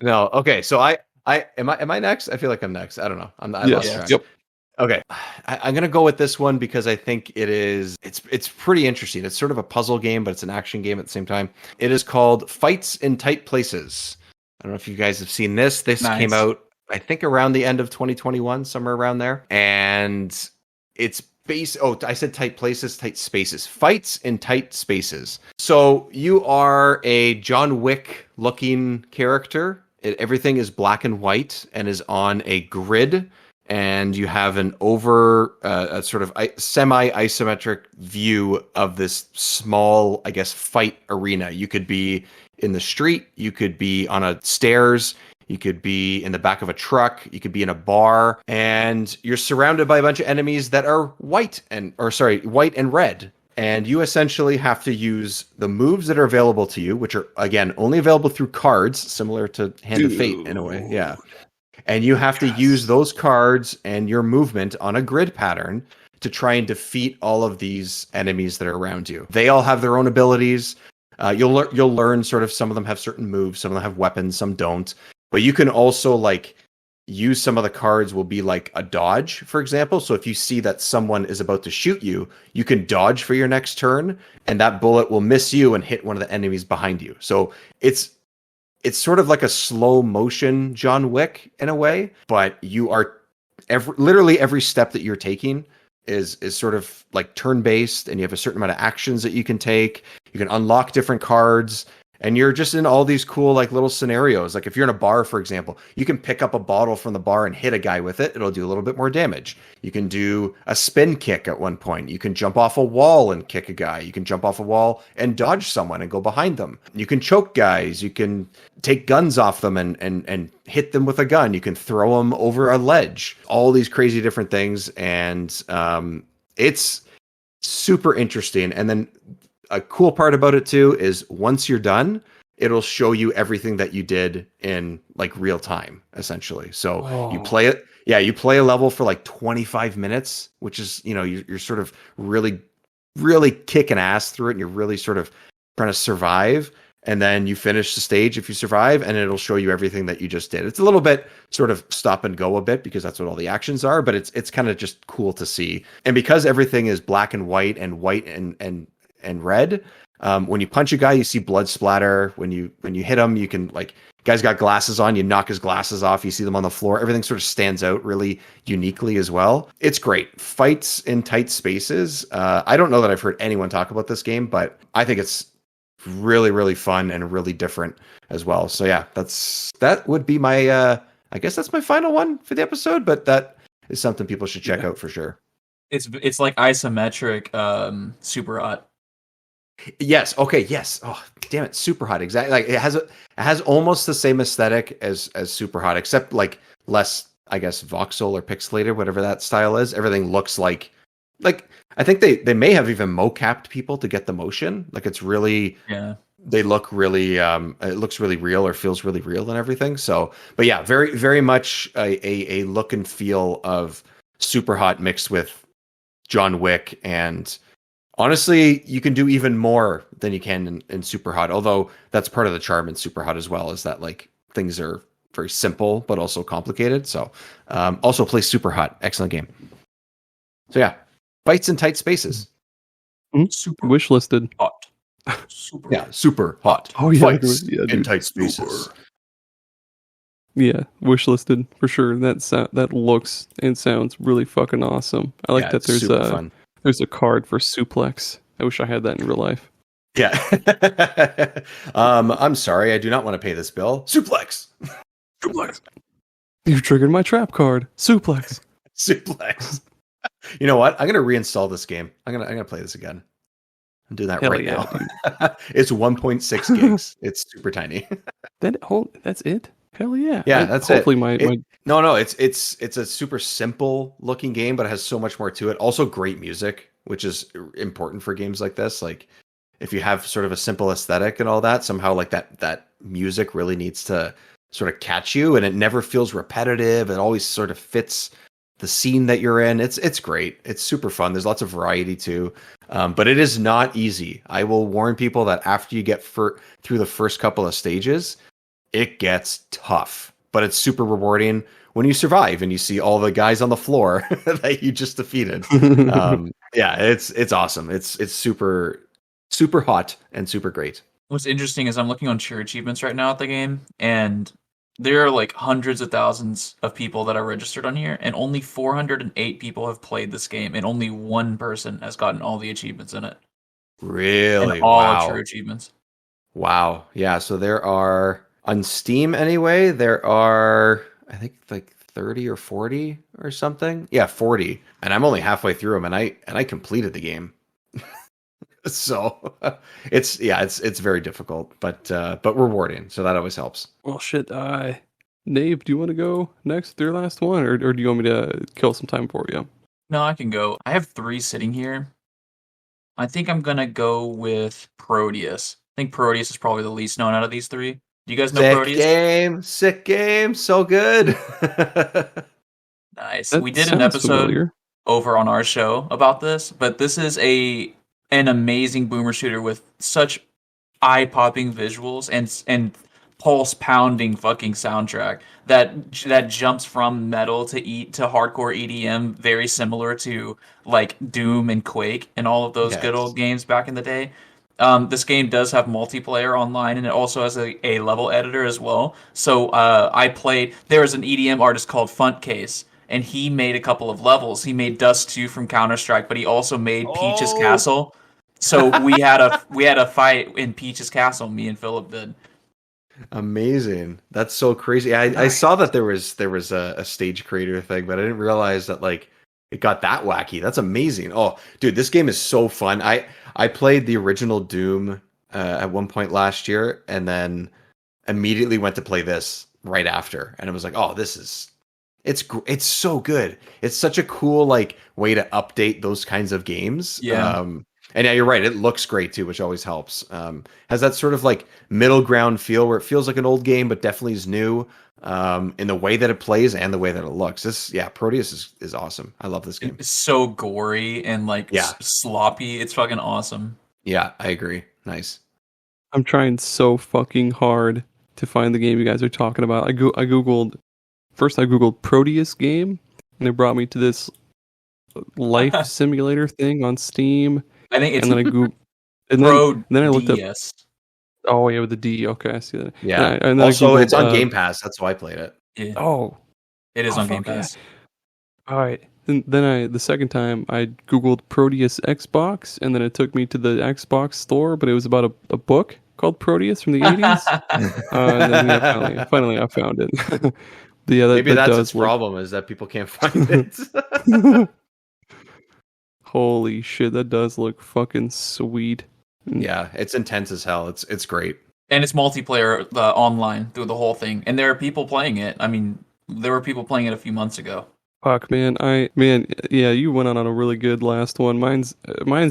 Speaker 2: No, okay. So am I next? I feel like I'm next. I don't know. I lost track.
Speaker 1: Yep.
Speaker 2: Okay, I'm gonna go with this one because I think it's pretty interesting. It's sort of a puzzle game, but it's an action game at the same time. It is called Fights in Tight Places. I don't know if you guys have seen this. This came out, I think, around the end of 2021, somewhere around there. And it's base. Oh, I said tight places, tight spaces. Fights in tight spaces. So you are a John Wick looking character. Everything is black and white and is on a grid. And you have a sort of semi-isometric view of this small, I guess, fight arena. You could be in the street, you could be on a stairs, you could be in the back of a truck, you could be in a bar, and you're surrounded by a bunch of enemies that are white and red. And you essentially have to use the moves that are available to you, which are, again, only available through cards, similar to Hand of Fate in a way. Yeah. And you have to use those cards and your movement on a grid pattern to try and defeat all of these enemies that are around you. They all have their own abilities. You'll learn sort of, some of them have certain moves, some of them have weapons, some don't. But you can also like use some of the cards will be like a dodge, for example. So if you see that someone is about to shoot you, you can dodge for your next turn, and that bullet will miss you and hit one of the enemies behind you. So it's sort of like a slow motion John Wick in a way, but you are literally every step that you're taking is sort of like turn based, and you have a certain amount of actions that you can take. You can unlock different cards, and you're just in all these cool like little scenarios. Like if you're in a bar, for example, you can pick up a bottle from the bar and hit a guy with it. It'll do a little bit more damage. You can do a spin kick at one point. You can jump off a wall and kick a guy. You can jump off a wall and dodge someone and go behind them. You can choke guys. You can take guns off them and hit them with a gun. You can throw them over a ledge. All these crazy different things. And it's super interesting. And then a cool part about it too is once you're done, it'll show you everything that you did in like real time, essentially. So you play it. Yeah, you play a level for like 25 minutes, which is, you're sort of really, really kicking ass through it, and you're really sort of trying to survive. And then you finish the stage if you survive, and it'll show you everything that you just did. It's a little bit sort of stop and go a bit, because that's what all the actions are, but it's kind of just cool to see. And because everything is black and white and red, when you punch a guy, you see blood splatter. When you hit him, you can, like, guy's got glasses on, you knock his glasses off, you see them on the floor. Everything sort of stands out really uniquely as well. It's great. Fights in tight spaces. I don't know that I've heard anyone talk about this game, but I think it's really, really fun and really different as well. So yeah, that would be my I guess that's my final one for the episode, but that is something people should check out for sure.
Speaker 3: It's like isometric super hot.
Speaker 2: Yes. Okay. Yes. Oh, damn it. Super hot. Exactly. Like it has almost the same aesthetic as super hot, except like less, I guess, voxel or pixelated, whatever that style is. Everything looks like I think they may have even mocapped people to get the motion. Like it's really, they look really, it looks really real or feels really real and everything. So, but yeah, very, very much a look and feel of super hot mixed with John Wick. And honestly, you can do even more than you can in super hot. Although that's part of the charm in super hot as well, is that like things are very simple, but also complicated. So, also play super hot. Excellent game. So yeah, fights in tight spaces.
Speaker 3: Super
Speaker 1: wishlisted.
Speaker 3: hot. Super
Speaker 2: super hot.
Speaker 1: Oh yeah,
Speaker 2: fights
Speaker 1: yeah,
Speaker 2: in tight spaces.
Speaker 1: Yeah, wishlisted for sure. That looks and sounds really fucking awesome. I like that. There's a card for suplex. I wish I had that in real life.
Speaker 2: Yeah. I'm sorry, I do not want to pay this bill. Suplex.
Speaker 1: Suplex. You've triggered my trap card. Suplex.
Speaker 2: Suplex. You know what? I'm gonna reinstall this game. I'm gonna play this again. I'm doing that now. It's 1.6 gigs. It's super tiny.
Speaker 1: That's it? Hell yeah.
Speaker 2: Yeah, that's
Speaker 1: hopefully
Speaker 2: it. No, it's a super simple looking game, but it has so much more to it. Also great music, which is important for games like this. Like if you have sort of a simple aesthetic and all that, somehow like that music really needs to sort of catch you, and it never feels repetitive. It always sort of fits the scene that you're in. It's great. It's super fun. There's lots of variety too. But it is not easy. I will warn people that after you get through the first couple of stages, it gets tough, but it's super rewarding when you survive and you see all the guys on the floor that you just defeated. Yeah, it's awesome. It's super, super hot and super great.
Speaker 3: What's interesting is I'm looking on cheer achievements right now at the game, and there are like hundreds of thousands of people that are registered on here, and only 408 people have played this game, and only one person has gotten all the achievements in it, and
Speaker 2: Really?
Speaker 3: all true
Speaker 2: Wow.
Speaker 3: achievements.
Speaker 2: Wow. Yeah, so there are on Steam anyway, there are I think like 30 or 40 or something. Yeah, 40. And I'm only halfway through them and I completed the game. So it's very difficult, but rewarding. So that always helps.
Speaker 1: Well, shit. Nave, do you want to go next with your last one, or do you want me to kill some time for you?
Speaker 3: No, I can go. I have three sitting here. I think I'm gonna go with Proteus. I think Proteus is probably the least known out of these three. Do you guys know Proteus?
Speaker 2: Sick game, so good.
Speaker 3: Nice. We
Speaker 1: That
Speaker 3: did an
Speaker 1: sounds
Speaker 3: episode
Speaker 1: familiar.
Speaker 3: over on our show about this, but this is an amazing boomer shooter with such eye-popping visuals and pulse-pounding fucking soundtrack that jumps from metal to hardcore EDM, very similar to like Doom and Quake and all of those good
Speaker 2: Yes.
Speaker 3: old games back in the day. This game does have multiplayer online, and it also has a level editor as well. So I played. There was an EDM artist called Funtcase, and he made a couple of levels. He made Dust 2 from Counter Strike, but he also made Peach's
Speaker 2: Oh,
Speaker 3: Castle. So we had a fight in Peach's Castle. Me and Philip did.
Speaker 2: amazing. That's so crazy. I saw that there was a stage creator thing, but I didn't realize that like it got that wacky. That's amazing. Oh, dude, this game is so fun. I played the original Doom at one point last year, and then immediately went to play this right after, and it was like, oh, it's so good. It's such a cool like way to update those kinds of games.
Speaker 3: Yeah.
Speaker 2: And yeah, you're right. It looks great too, which always helps. Has that sort of like middle ground feel where it feels like an old game, but definitely is new in the way that it plays and the way that it looks. Proteus is awesome. I love this game.
Speaker 3: It's so gory and like
Speaker 2: Yeah,
Speaker 3: sloppy. It's fucking awesome.
Speaker 2: yeah, I agree. Nice.
Speaker 1: I'm trying so fucking hard to find the game you guys are talking about. I googled first. I googled Proteus game, and it brought me to this life simulator thing on Steam.
Speaker 3: I think it's
Speaker 1: And then I googled, and then I looked up.
Speaker 3: DS.
Speaker 1: Oh yeah, with the D. Okay, I see that.
Speaker 2: Yeah.
Speaker 1: And then
Speaker 2: Also,
Speaker 1: I googled,
Speaker 2: it's on Game Pass. That's why I played it.
Speaker 3: Yeah,
Speaker 1: Oh,
Speaker 3: it is
Speaker 1: oh,
Speaker 3: on Game
Speaker 1: fuck yeah.
Speaker 3: Pass.
Speaker 1: All right. And then the second time I googled Proteus Xbox, and then it took me to the Xbox store, but it was about a book called Proteus from the 80s. And then finally I found it. But yeah,
Speaker 2: Maybe
Speaker 1: that
Speaker 2: that's
Speaker 1: does
Speaker 2: its problem is that people can't find it.
Speaker 1: look. Holy shit, that does look fucking sweet.
Speaker 2: Yeah, it's intense as hell. It's great.
Speaker 3: And it's multiplayer online through the whole thing. And there are people playing it. I mean, there were people playing it a few months ago.
Speaker 1: Fuck, man. Yeah, you went on a really good last one. Mine's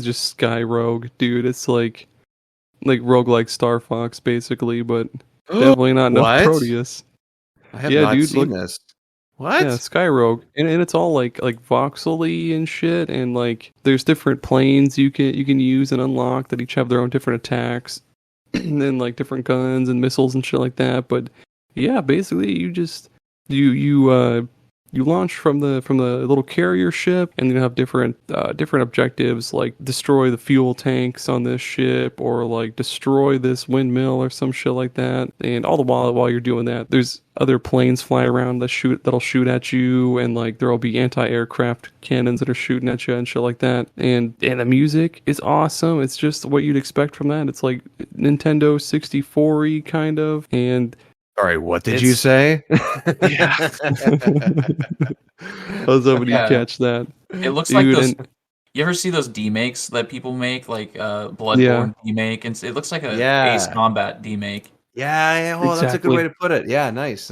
Speaker 1: just Sky Rogue, dude. It's like roguelike Star Fox, basically, but definitely not no
Speaker 2: What?
Speaker 1: Proteus.
Speaker 2: I have
Speaker 1: Yeah,
Speaker 2: not
Speaker 1: dude,
Speaker 2: seen
Speaker 1: look,
Speaker 2: this. What?
Speaker 1: yeah, Sky Rogue, and it's all like voxely and shit, and like there's different planes you can use and unlock that each have their own different attacks, and then like different guns and missiles and shit like that. But yeah, basically you just you launch from the little carrier ship, and you have different objectives like destroy the fuel tanks on this ship, or like destroy this windmill or some shit like that. And all the while you're doing that, there's other planes fly around that'll shoot at you, and like there'll be anti-aircraft cannons that are shooting at you and shit like that. And the music is awesome. It's just what you'd expect from that. It's like Nintendo 64-y kind of, and
Speaker 2: Sorry, what did you say?
Speaker 1: yeah. I was hoping you
Speaker 3: Yeah.
Speaker 1: catch that.
Speaker 3: It looks
Speaker 1: Dude,
Speaker 3: like those.
Speaker 1: and
Speaker 3: You ever see those demakes that people make, like Bloodborne demake, and it looks like a
Speaker 2: Yeah.
Speaker 3: Ace Combat demake.
Speaker 2: Yeah, oh, that's a good
Speaker 1: Exactly.
Speaker 2: way to put it. Yeah, nice.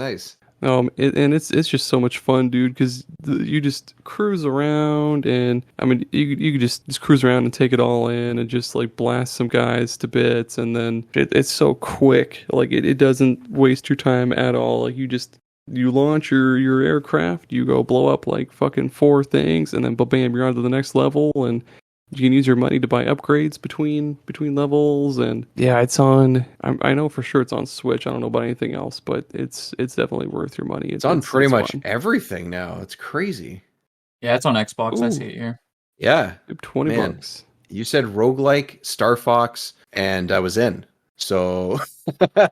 Speaker 1: And it's just so much fun, dude, because you just cruise around, and I mean you could just cruise around and take it all in, and just like blast some guys to bits, and then it's so quick, like it doesn't waste your time at all. Like you launch your aircraft, you go blow up like fucking 4 things, and then bam, you're on to the next level, and you can use your money to buy upgrades between levels. And yeah, it's on. I know for sure it's on Switch. I don't know about anything else, but it's definitely worth your money.
Speaker 2: It's on pretty much
Speaker 1: fun.
Speaker 2: everything now. It's crazy.
Speaker 3: Yeah, it's on Xbox. I
Speaker 1: Ooh.
Speaker 3: see it here.
Speaker 2: Yeah.
Speaker 1: $20.
Speaker 2: Man. You said roguelike, Star Fox, and I was in. So, oh,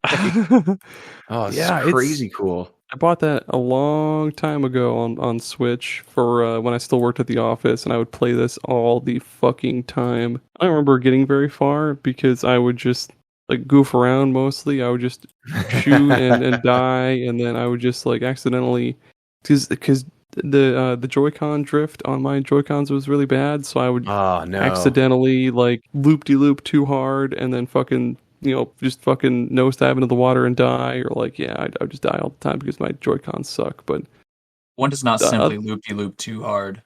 Speaker 2: this is
Speaker 1: Yeah,
Speaker 2: crazy cool.
Speaker 1: I bought that a long time ago on Switch for when I still worked at the office, and I would play this all the fucking time. I don't remember getting very far because I would just like goof around mostly. I would just shoot and die, and then I would just like accidentally because the Joy-Con drift on my Joy-Cons was really bad, so I would
Speaker 2: Oh no.
Speaker 1: accidentally like loop-de-loop too hard, and then fucking just fucking nosedive into the water and die, or like, yeah, I would just die all the time because my Joy-Cons suck. But
Speaker 3: One does not simply loop-de-loop too hard.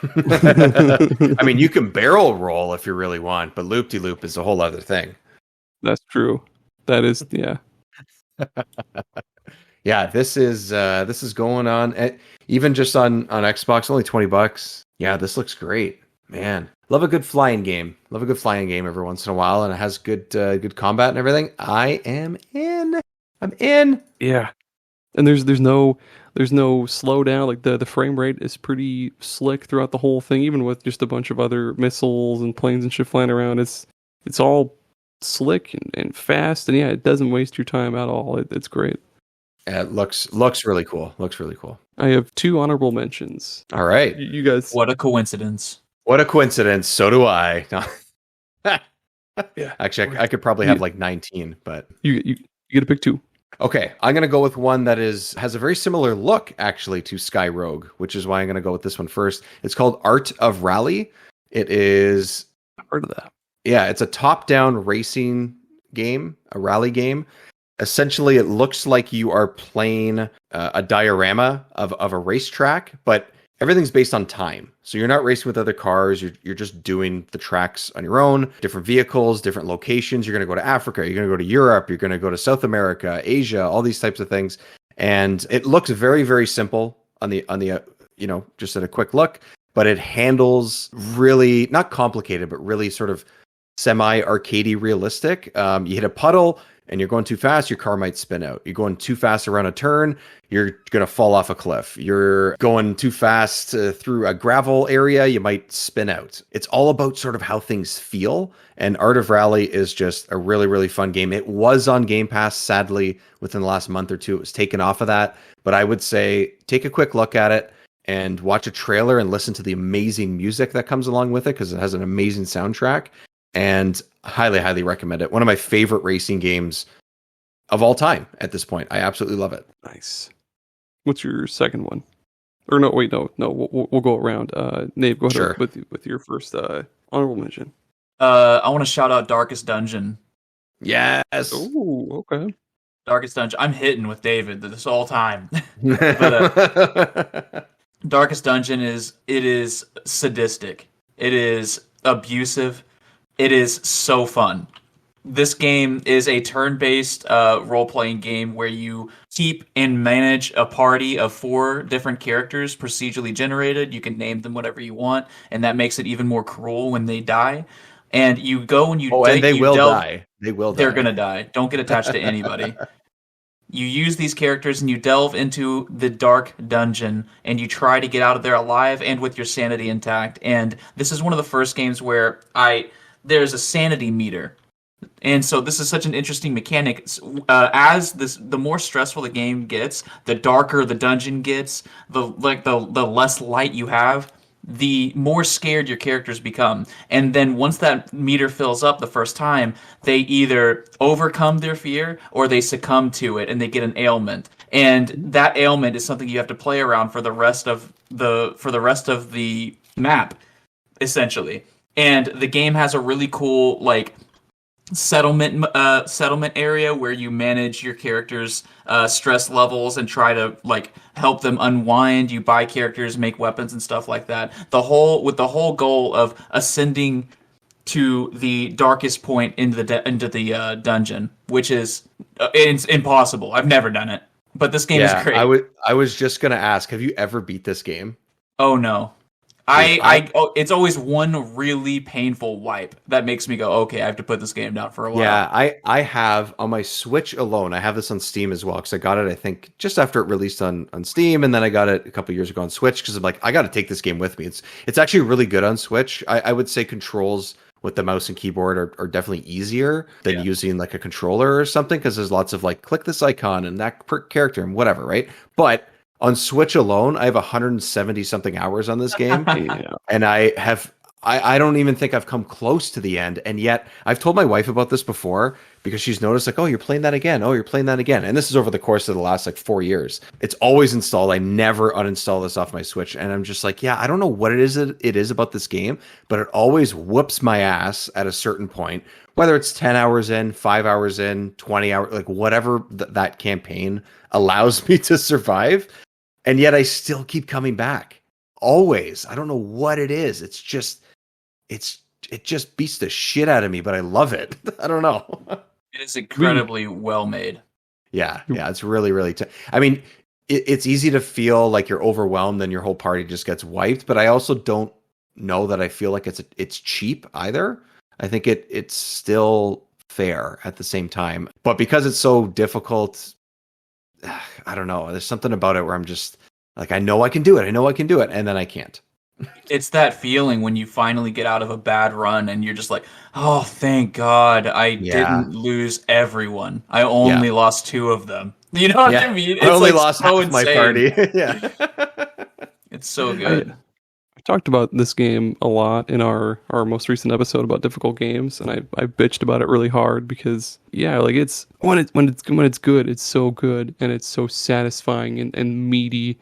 Speaker 2: I mean, you can barrel roll if you really want, but loop de loop is a whole other thing.
Speaker 1: that's true. That is, yeah.
Speaker 2: Yeah, this is going on even just on Xbox, only $20. Yeah, this looks great, man. Love a good flying game. Love a good flying game every once in a while, and it has good combat and everything. I am in. I'm in.
Speaker 1: Yeah. And there's no slowdown. Like the frame rate is pretty slick throughout the whole thing, even with just a bunch of other missiles and planes and shit flying around. It's all slick and fast, and yeah, it doesn't waste your time at all. It's great.
Speaker 2: Yeah, it looks really cool. Looks really cool.
Speaker 1: I have 2 honorable mentions.
Speaker 2: All right.
Speaker 1: You guys.
Speaker 3: What a coincidence.
Speaker 2: What a coincidence. So do I.
Speaker 1: Yeah.
Speaker 2: Actually, I could probably have like 19, but
Speaker 1: You get to pick 2.
Speaker 2: okay, I'm going to go with one that has a very similar look, actually, to Sky Rogue, which is why I'm going to go with this one first. It's called Art of Rally. It is...
Speaker 1: I've heard of that.
Speaker 2: Yeah, it's a top-down racing game, a rally game. Essentially, it looks like you are playing a diorama of a racetrack, but everything's based on time. So you're not racing with other cars. You're just doing the tracks on your own, different vehicles, different locations. You're going to go to Africa. You're going to go to Europe. You're going to go to South America, Asia, all these types of things. And it looks very, very simple on the just at a quick look, but it handles really not complicated, but really sort of semi-arcadey realistic. You hit a puddle and you're going too fast, your car might spin out. You're going too fast around a turn, you're going to fall off a cliff. You're going too fast through a gravel area, you might spin out. It's all about sort of how things feel. And Art of Rally is just a really, really fun game. It was on Game Pass, sadly, within the last month or two. It was taken off of that. But I would say take a quick look at it and watch a trailer and listen to the amazing music that comes along with it, because it has an amazing soundtrack. And highly, highly recommend it. One of my favorite racing games of all time at this point. I absolutely love it.
Speaker 1: Nice. What's your second one? Or no, wait, no. We'll go around. Nave, go ahead
Speaker 2: Sure.
Speaker 1: with your first honorable mention.
Speaker 3: I want to shout out Darkest Dungeon.
Speaker 2: Yes.
Speaker 1: Oh, okay.
Speaker 3: Darkest Dungeon. I'm hitting with David this whole time. But, Darkest Dungeon is sadistic. It is abusive. It is so fun. This game is a turn-based role-playing game where you keep and manage a party of 4 different characters procedurally generated. You can name them whatever you want, and that makes it even more cruel when they die. And you go and you...
Speaker 2: and they will die. They will die.
Speaker 3: They're going to die. Don't get attached to anybody. You use these characters and you delve into the dark dungeon and you try to get out of there alive and with your sanity intact. And this is one of the first games where there's a sanity meter. And so this is such an interesting mechanic. The more stressful the game gets, the darker the dungeon gets, the less light you have, the more scared your characters become. And then once that meter fills up the first time, they either overcome their fear or they succumb to it and they get an ailment. And that ailment is something you have to play around for the rest of the map, essentially. And the game has a really cool settlement area where you manage your characters' stress levels and try to help them unwind. You buy characters, make weapons and stuff like that. With the whole goal of ascending to the darkest point into the dungeon, which is it's impossible. I've never done it, but this game is great.
Speaker 2: I was just gonna ask, have you ever beat this game?
Speaker 3: Oh no. It's always one really painful wipe that makes me go, okay, I have to put this game down for a while.
Speaker 2: Yeah, I have on my Switch alone. I have this on Steam as well because I got it, I think, just after it released on Steam, and then I got it a couple years ago on Switch because I'm like, I got to take this game with me. It's actually really good on Switch. I would say controls with the mouse and keyboard are definitely easier than using like a controller or something, because there's lots of like click this icon and that character and whatever, right? But on Switch alone, I have 170 something hours on this game, and I don't even think I've come close to the end. And yet I've told my wife about this before, because she's noticed like, oh, you're playing that again. Oh, you're playing that again. And this is over the course of the last like 4 years. It's always installed. I never uninstall this off my Switch. And I'm just like, yeah, I don't know what it is about this game, but it always whoops my ass at a certain point, whether it's 10 hours in, 5 hours in, 20 hours, like whatever that campaign allows me to survive. And yet I still keep coming back. Always. I don't know what it is. It just beats the shit out of me, but I love it. I don't know.
Speaker 3: It is incredibly well made.
Speaker 2: Yeah, it's really, really. I mean, it's easy to feel like you're overwhelmed and your whole party just gets wiped. But I also don't know that I feel like it's cheap either. I think it's still fair at the same time. But because it's so difficult, I don't know. There's something about it where I'm just like, I know I can do it. I know I can do it, and then I can't.
Speaker 3: It's that feeling when you finally get out of a bad run and you're just like, oh, thank God I didn't lose everyone. I only lost 2 of them. You know what I mean? It's
Speaker 2: I only lost half
Speaker 3: insane.
Speaker 2: my party. Yeah.
Speaker 3: It's so good.
Speaker 1: I talked about this game a lot in our most recent episode about difficult games, and I bitched about it really hard because like it's when it's good, it's so good and it's so satisfying and meaty.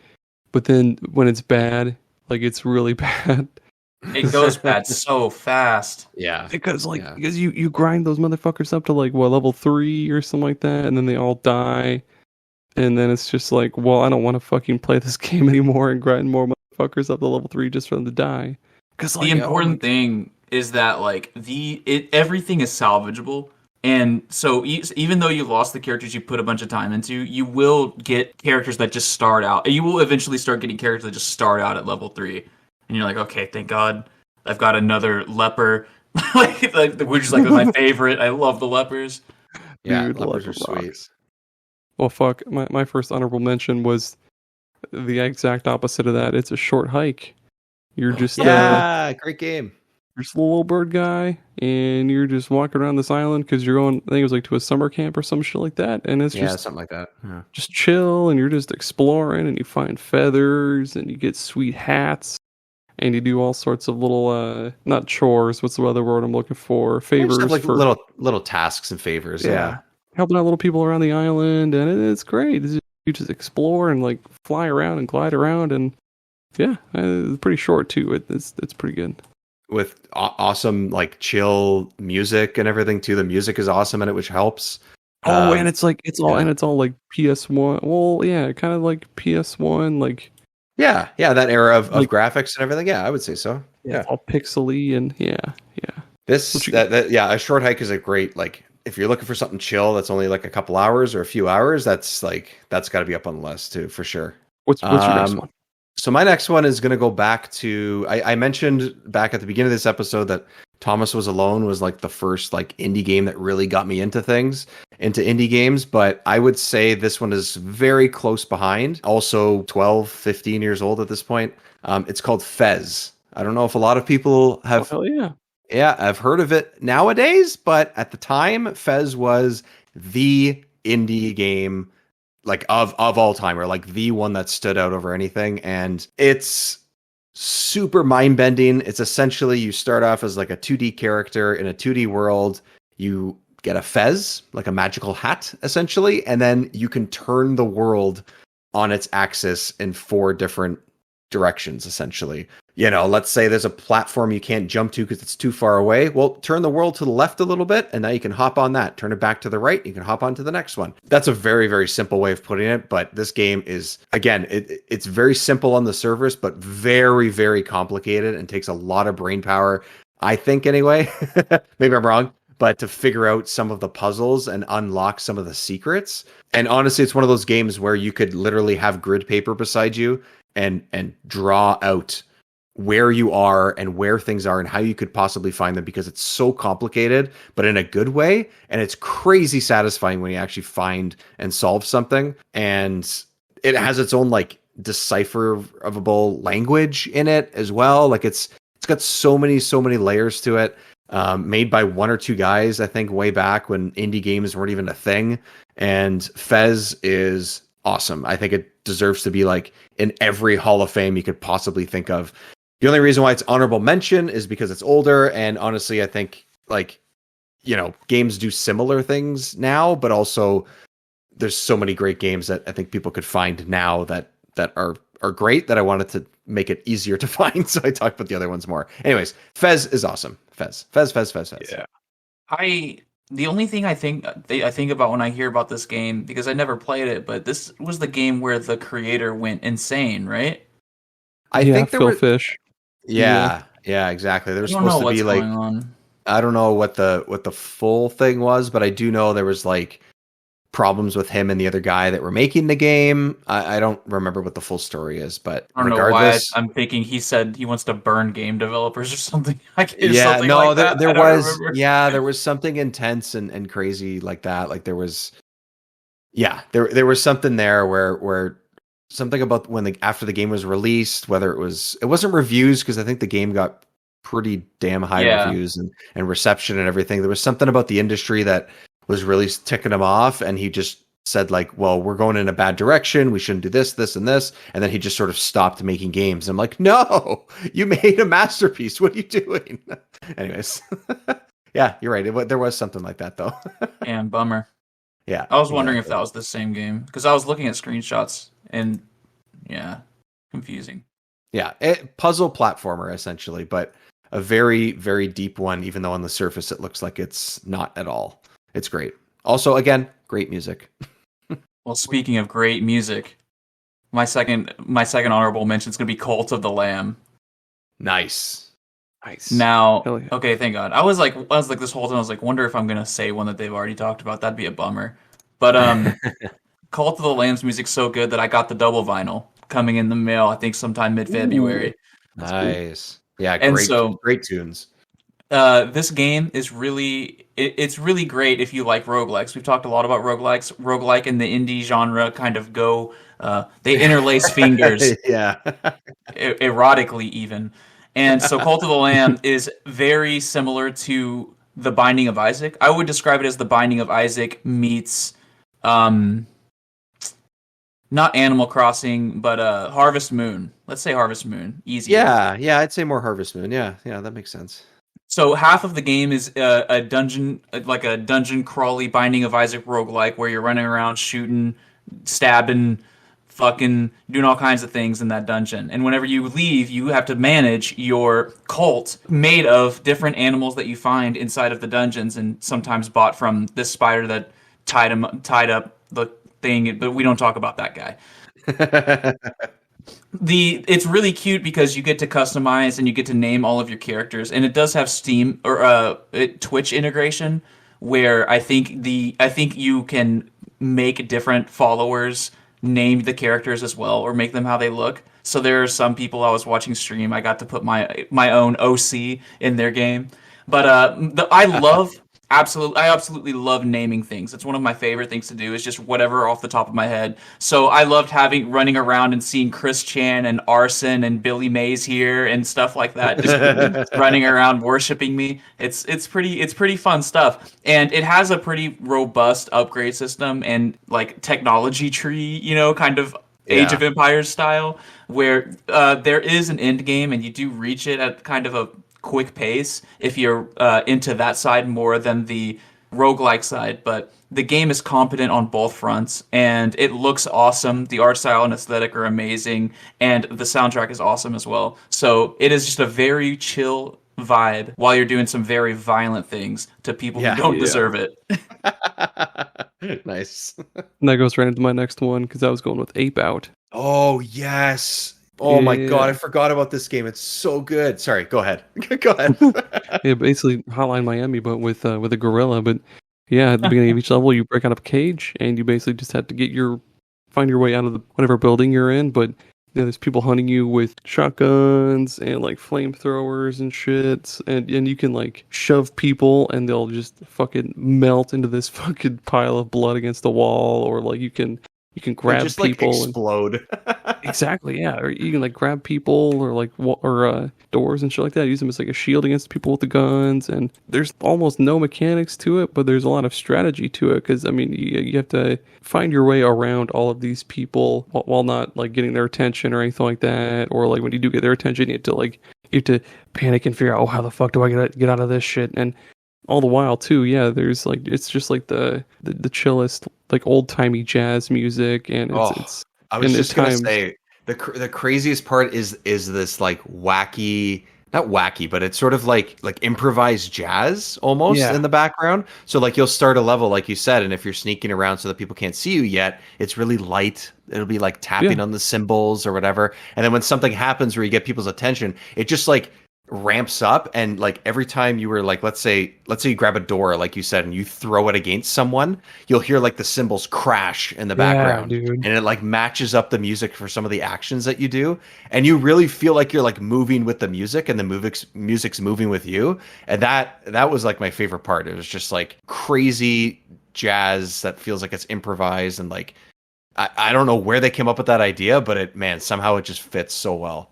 Speaker 1: But then when it's bad, like it's really bad.
Speaker 3: It goes bad so fast.
Speaker 2: Yeah.
Speaker 1: Because you grind those motherfuckers up to like level 3 or something like that, and then they all die. And then it's just like, well, I don't want to fucking play this game anymore and grind more motherfuckers up to level 3 just for them to die. Because
Speaker 3: the important thing is that like everything is salvageable. And so even though you lost the characters you put a bunch of time into, you will get characters that just start out. And you will eventually start getting characters that just start out at level 3. And you're like, okay, thank God I've got another leper. Which is like my favorite. I love the lepers.
Speaker 2: Yeah,
Speaker 1: Dude,
Speaker 2: lepers are sweet.
Speaker 1: Well, fuck. My first honorable mention was the exact opposite of that. It's a short hike. You're just
Speaker 2: great game.
Speaker 1: You're just a little bird just and you're just walking around this island because you're going, I think it was like to a summer camp or some shit like that, and it's just
Speaker 2: something like that. Yeah.
Speaker 1: Just chill, and you're just exploring, and you find feathers, and you get sweet hats, and you do all sorts of little not chores. What's the other word I'm looking for? Favors,
Speaker 2: like
Speaker 1: for
Speaker 2: little tasks and favors. Yeah,
Speaker 1: helping out little people around the island, and it's great. You just explore and like fly around and glide around, and it's pretty short too. It's pretty good.
Speaker 2: With awesome like chill music and everything too. The music is awesome in it, which helps.
Speaker 1: And it's all like PS1. Well, yeah, kind of like PS1, like
Speaker 2: that era of graphics and everything. Yeah, I would say so. Yeah,
Speaker 1: it's all pixely and
Speaker 2: a short hike is a great, like, if you're looking for something chill that's only like a couple hours or a few hours, that's got to be up on the list too for sure.
Speaker 1: What's your next one?
Speaker 2: So my next one is going to go back to, I mentioned back at the beginning of this episode that Thomas Was Alone was like the first like indie game that really got me into indie games. But I would say this one is very close behind. Also 12, 15 years old at this point. It's called Fez. I don't know if a lot of people have.
Speaker 1: Oh, hell yeah.
Speaker 2: Yeah, I've heard of it nowadays, but at the time, Fez was the indie game like of all time, or like the one that stood out over anything. And it's super mind bending. It's essentially, you start off as like a 2D character in a 2D world. You get a fez, like a magical hat, essentially, and then you can turn the world on its axis in 4 different directions, essentially. You know, let's say there's a platform you can't jump to because it's too far away. Well, turn the world to the left a little bit, and now you can hop on that. Turn it back to the right, you can hop on to the next one. That's a very, very simple way of putting it, but this game is, again, it's very simple on the surface, but very, very complicated and takes a lot of brain power, I think, anyway. Maybe I'm wrong, but to figure out some of the puzzles and unlock some of the secrets. And honestly, it's one of those games where you could literally have grid paper beside you and draw out where you are and where things are and how you could possibly find them, because it's so complicated, but in a good way. And it's crazy satisfying when you actually find and solve something. And it has its own like decipherable language in it as well. Like it's got so many layers to it. made by one or two guys, I think, way back when indie games weren't even a thing. And Fez is awesome. I think it deserves to be like in every Hall of Fame you could possibly think of. The only reason why it's honorable mention is because it's older, and honestly, I think like, games do similar things now, but also there's so many great games that I think people could find now that are great that I wanted to make it easier to find. So I talked about the other ones more. Anyways, Fez is awesome. Fez.
Speaker 1: Yeah.
Speaker 3: The only thing I think about when I hear about this game, because I never played it, but this was the game where the creator went insane, right?
Speaker 2: I think there
Speaker 1: Phil
Speaker 2: were
Speaker 1: Fish.
Speaker 2: Yeah, exactly. There
Speaker 3: I
Speaker 2: was
Speaker 3: don't know
Speaker 2: supposed to
Speaker 3: what's
Speaker 2: be like,
Speaker 3: going on.
Speaker 2: I don't know what the full thing was, but I do know there was like problems with him and the other guy that were making the game. I don't remember what the full story is, but
Speaker 3: I don't know why
Speaker 2: regardless,
Speaker 3: I'm thinking he said he wants to burn game developers or something. Or
Speaker 2: yeah,
Speaker 3: something
Speaker 2: no,
Speaker 3: like that.
Speaker 2: there
Speaker 3: I don't
Speaker 2: was,
Speaker 3: remember.
Speaker 2: there was something intense and crazy like that. Like there was, there was something there where something about when after the game was released, whether it wasn't reviews, because I think the game got pretty damn high reviews and reception and everything. There was something about the industry that was really ticking him off, and he just said like, well, we're going in a bad direction, we shouldn't do this and this, and then he just sort of stopped making games. I'm like, no, you made a masterpiece, what are you doing? Anyways. Yeah, you're right, there was something like that though.
Speaker 3: Damn, bummer.
Speaker 2: Yeah,
Speaker 3: I was wondering if
Speaker 2: exactly.
Speaker 3: that was the same game, because I was looking at screenshots and confusing.
Speaker 2: Yeah, puzzle platformer essentially, but a very, very deep one, even though on the surface it looks like it's not at all. It's great. Also, again, great music.
Speaker 3: Well, speaking of great music, my second honorable mention is going to be Cult of the Lamb.
Speaker 2: Nice.
Speaker 3: Now,
Speaker 1: Hell yeah.
Speaker 3: okay, thank God. I was like this whole time I was like, wonder if I'm going to say one that they've already talked about. That'd be a bummer. But Cult of the Lamb's music's so good that I got the double vinyl coming in the mail, I think sometime mid-February.
Speaker 2: Nice. Yeah,
Speaker 3: And so
Speaker 2: great tunes.
Speaker 3: this game is it's really great if you like roguelikes. We've talked a lot about roguelikes. Roguelike and the indie genre kind of go, they interlace fingers
Speaker 2: Yeah.
Speaker 3: erotically even. And so Cult of the Lamb is very similar to The Binding of Isaac. I would describe it as The Binding of Isaac meets not Animal Crossing, but Harvest Moon. Let's say Harvest Moon. Easy.
Speaker 2: Yeah, I'd say more Harvest Moon. Yeah, that makes sense.
Speaker 3: So half of the game is a dungeon, like a dungeon crawly Binding of Isaac roguelike, where you're running around shooting, stabbing, fucking doing all kinds of things in that dungeon. And whenever you leave, you have to manage your cult made of different animals that you find inside of the dungeons, and sometimes bought from this spider that tied up the thing. But we don't talk about that guy. It's really cute because you get to customize and you get to name all of your characters, and it does have Steam or Twitch integration, where I think you can make different followers name the characters as well, or make them how they look. So there are some people I was watching stream, I got to put my own OC in their game. But I absolutely love naming things. It's one of my favorite things to do. Is just whatever off the top of my head. So I loved running around and seeing Chris Chan and Arson and Billy Mays here and stuff like that, just running around worshiping me. It's pretty fun stuff, and it has a pretty robust upgrade system and like technology tree, kind of Age of Empires style, where there is an end game and you do reach it at kind of a quick pace if you're into that side more than the roguelike side. But the game is competent on both fronts, and it looks awesome. The art style and aesthetic are amazing, and the soundtrack is awesome as well. So it is just a very chill vibe while you're doing some very violent things to people who don't deserve it.
Speaker 2: Nice.
Speaker 1: And that goes right into my next one, because I was going with Ape Out.
Speaker 2: Oh, yes. Oh my God, I forgot about this game. It's so good. Sorry, go ahead. Go ahead.
Speaker 1: Yeah, basically Hotline Miami, but with a gorilla. But yeah, at the beginning of each level, you break out of a cage, and you basically just have to find your way out of whatever building you're in. But there's people hunting you with shotguns and like flamethrowers and shit, and you can like shove people, and they'll just fucking melt into this fucking pile of blood against the wall, or like you can you can grab
Speaker 2: just
Speaker 1: people
Speaker 2: like explode.
Speaker 1: exactly, yeah. Or you can like grab people or like doors and shit like that. Use them as like a shield against people with the guns. And there's almost no mechanics to it, but there's a lot of strategy to it. Because I mean, you have to find your way around all of these people while not like getting their attention or anything like that. Or like when you do get their attention, you have to panic and figure out, oh, how the fuck do I get out of this shit? And all the while too, yeah, there's like it's just like the chillest like old timey jazz music, and it's
Speaker 2: I was
Speaker 1: and
Speaker 2: just
Speaker 1: at
Speaker 2: gonna
Speaker 1: times
Speaker 2: say the craziest part is this like wacky, not wacky, but it's sort of like improvised jazz almost
Speaker 1: yeah
Speaker 2: in the background. So like you'll start a level like you said, and if you're sneaking around so that people can't see you yet, it's really light. It'll be like tapping
Speaker 1: yeah
Speaker 2: on the cymbals or whatever, and then when something happens where you get people's attention, it just like ramps up. And like every time you were like, let's say you grab a door like you said and you throw it against someone, you'll hear like the cymbals crash in the background,
Speaker 1: dude.
Speaker 2: and it like matches up the music for some of the actions that you do, and you really feel like you're like moving with the music, and the music's moving with you. And that was like my favorite part. It was just like crazy jazz that feels like it's improvised, and like I don't know where they came up with that idea, but somehow it just fits so well.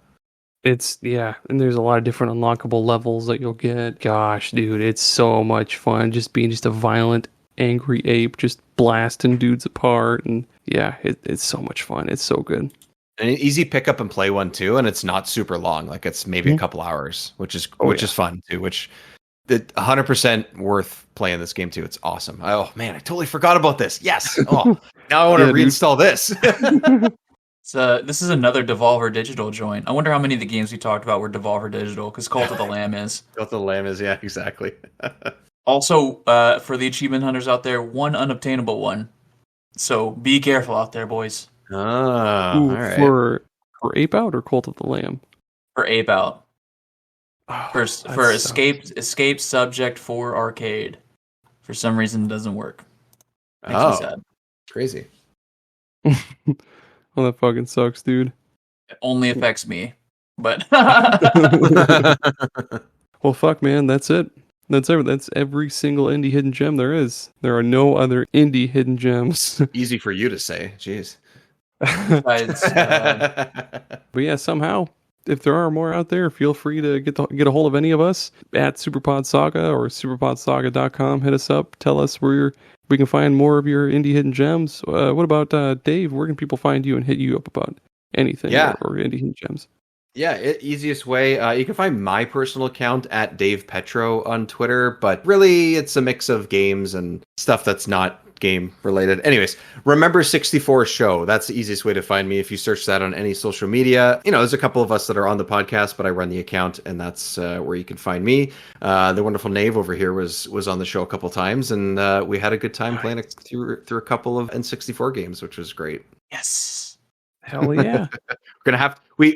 Speaker 1: It's yeah, and there's a lot of different unlockable levels that you'll get. Gosh, dude, it's so much fun just being just a violent, angry ape, just blasting dudes apart. And yeah, it's so much fun. It's so good.
Speaker 2: And an easy pick up and play one too, and it's not super long. Like it's maybe a couple hours, which is fun too. Which 100% worth playing this game too. It's awesome. Oh man, I totally forgot about this. Yes. Oh, now I want to reinstall this.
Speaker 3: So this is another Devolver Digital joint. I wonder how many of the games we talked about were Devolver Digital, because Cult of the Lamb is.
Speaker 2: Cult of the Lamb is, yeah, exactly.
Speaker 3: Also, for the achievement hunters out there, one unobtainable one. So be careful out there, boys.
Speaker 2: Oh, all right.
Speaker 1: For Ape Out or Cult of the Lamb?
Speaker 3: For Ape Out.
Speaker 1: Oh,
Speaker 3: For escape subject for arcade. For some reason, it doesn't work. Makes me sad.
Speaker 2: Crazy.
Speaker 1: Oh, that fucking sucks, dude.
Speaker 3: It only affects me. But
Speaker 1: well, fuck, man. That's it. That's every single indie hidden gem there is. There are no other indie hidden gems.
Speaker 2: Easy for you to say. Jeez.
Speaker 1: But yeah, somehow, if there are more out there, feel free to get a hold of any of us at Superpod Saga or superpodsaga.com. Hit us up. Tell us where we can find more of your indie hidden gems. What about Dave? Where can people find you and hit you up about anything or indie hidden gems?
Speaker 2: Yeah, easiest way. You can find my personal account at Dave Petro on Twitter, but really it's a mix of games and stuff that's not game related. Anyways, Remember 64 Show. That's the easiest way to find me if you search that on any social media. You know, there's a couple of us that are on the podcast, but I run the account, and that's where you can find me. The wonderful Nave over here was on the show a couple times, and we had a good time playing through a couple of N64 games, which was great.
Speaker 3: yes.
Speaker 1: Hell yeah.
Speaker 2: We're gonna have we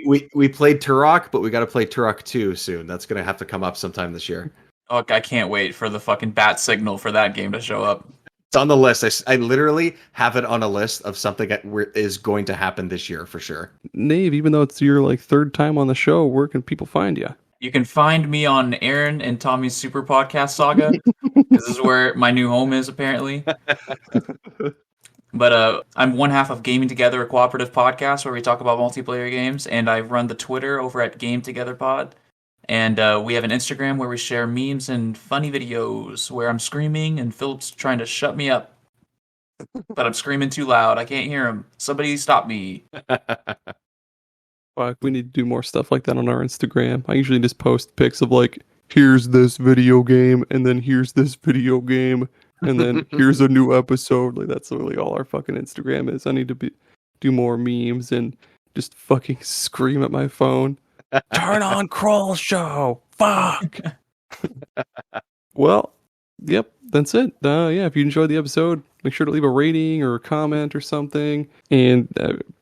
Speaker 2: played Turok, but we got to play Turok 2 soon. That's gonna have to come up sometime this year.
Speaker 3: Oh, I can't wait for the fucking bat signal for that game to show up.
Speaker 2: It's on the list. I literally have it on a list of something that is going to happen this year for sure.
Speaker 1: Nave, even though it's your like third time on the show, where can people find you?
Speaker 3: You can find me on Aaron and Tommy's Super Podcast Saga. This is where my new home is, apparently. But I'm one half of Gaming Together, a cooperative podcast where we talk about multiplayer games, and I run the Twitter over at Game Together Pod. And we have an Instagram where we share memes and funny videos where I'm screaming and Philip's trying to shut me up. But I'm screaming too loud. I can't hear him. Somebody stop me.
Speaker 1: Fuck, we need to do more stuff like that on our Instagram. I usually just post pics of like, here's this video game, and then here's this video game, and then here's a new episode. Like that's really all our fucking Instagram is. I need to do more memes and just fucking scream at my phone. Turn on Kroll Show. Fuck. Well, yep, that's it. Yeah, if you enjoyed the episode, make sure to leave a rating or a comment or something. And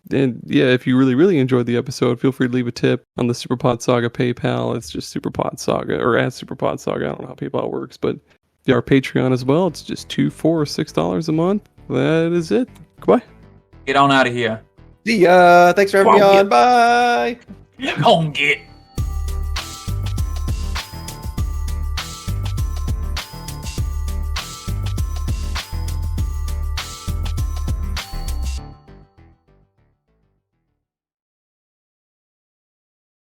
Speaker 1: yeah, if you really, really enjoyed the episode, feel free to leave a tip on the Superpod Saga PayPal. It's just Superpod Saga or at Superpod Saga. I don't know how PayPal works, but yeah, our Patreon as well. It's just $2, $4, or $6 a month. That is it. Goodbye.
Speaker 3: Get on out of here.
Speaker 2: See ya. Thanks for having me on. Bye.
Speaker 3: Come get.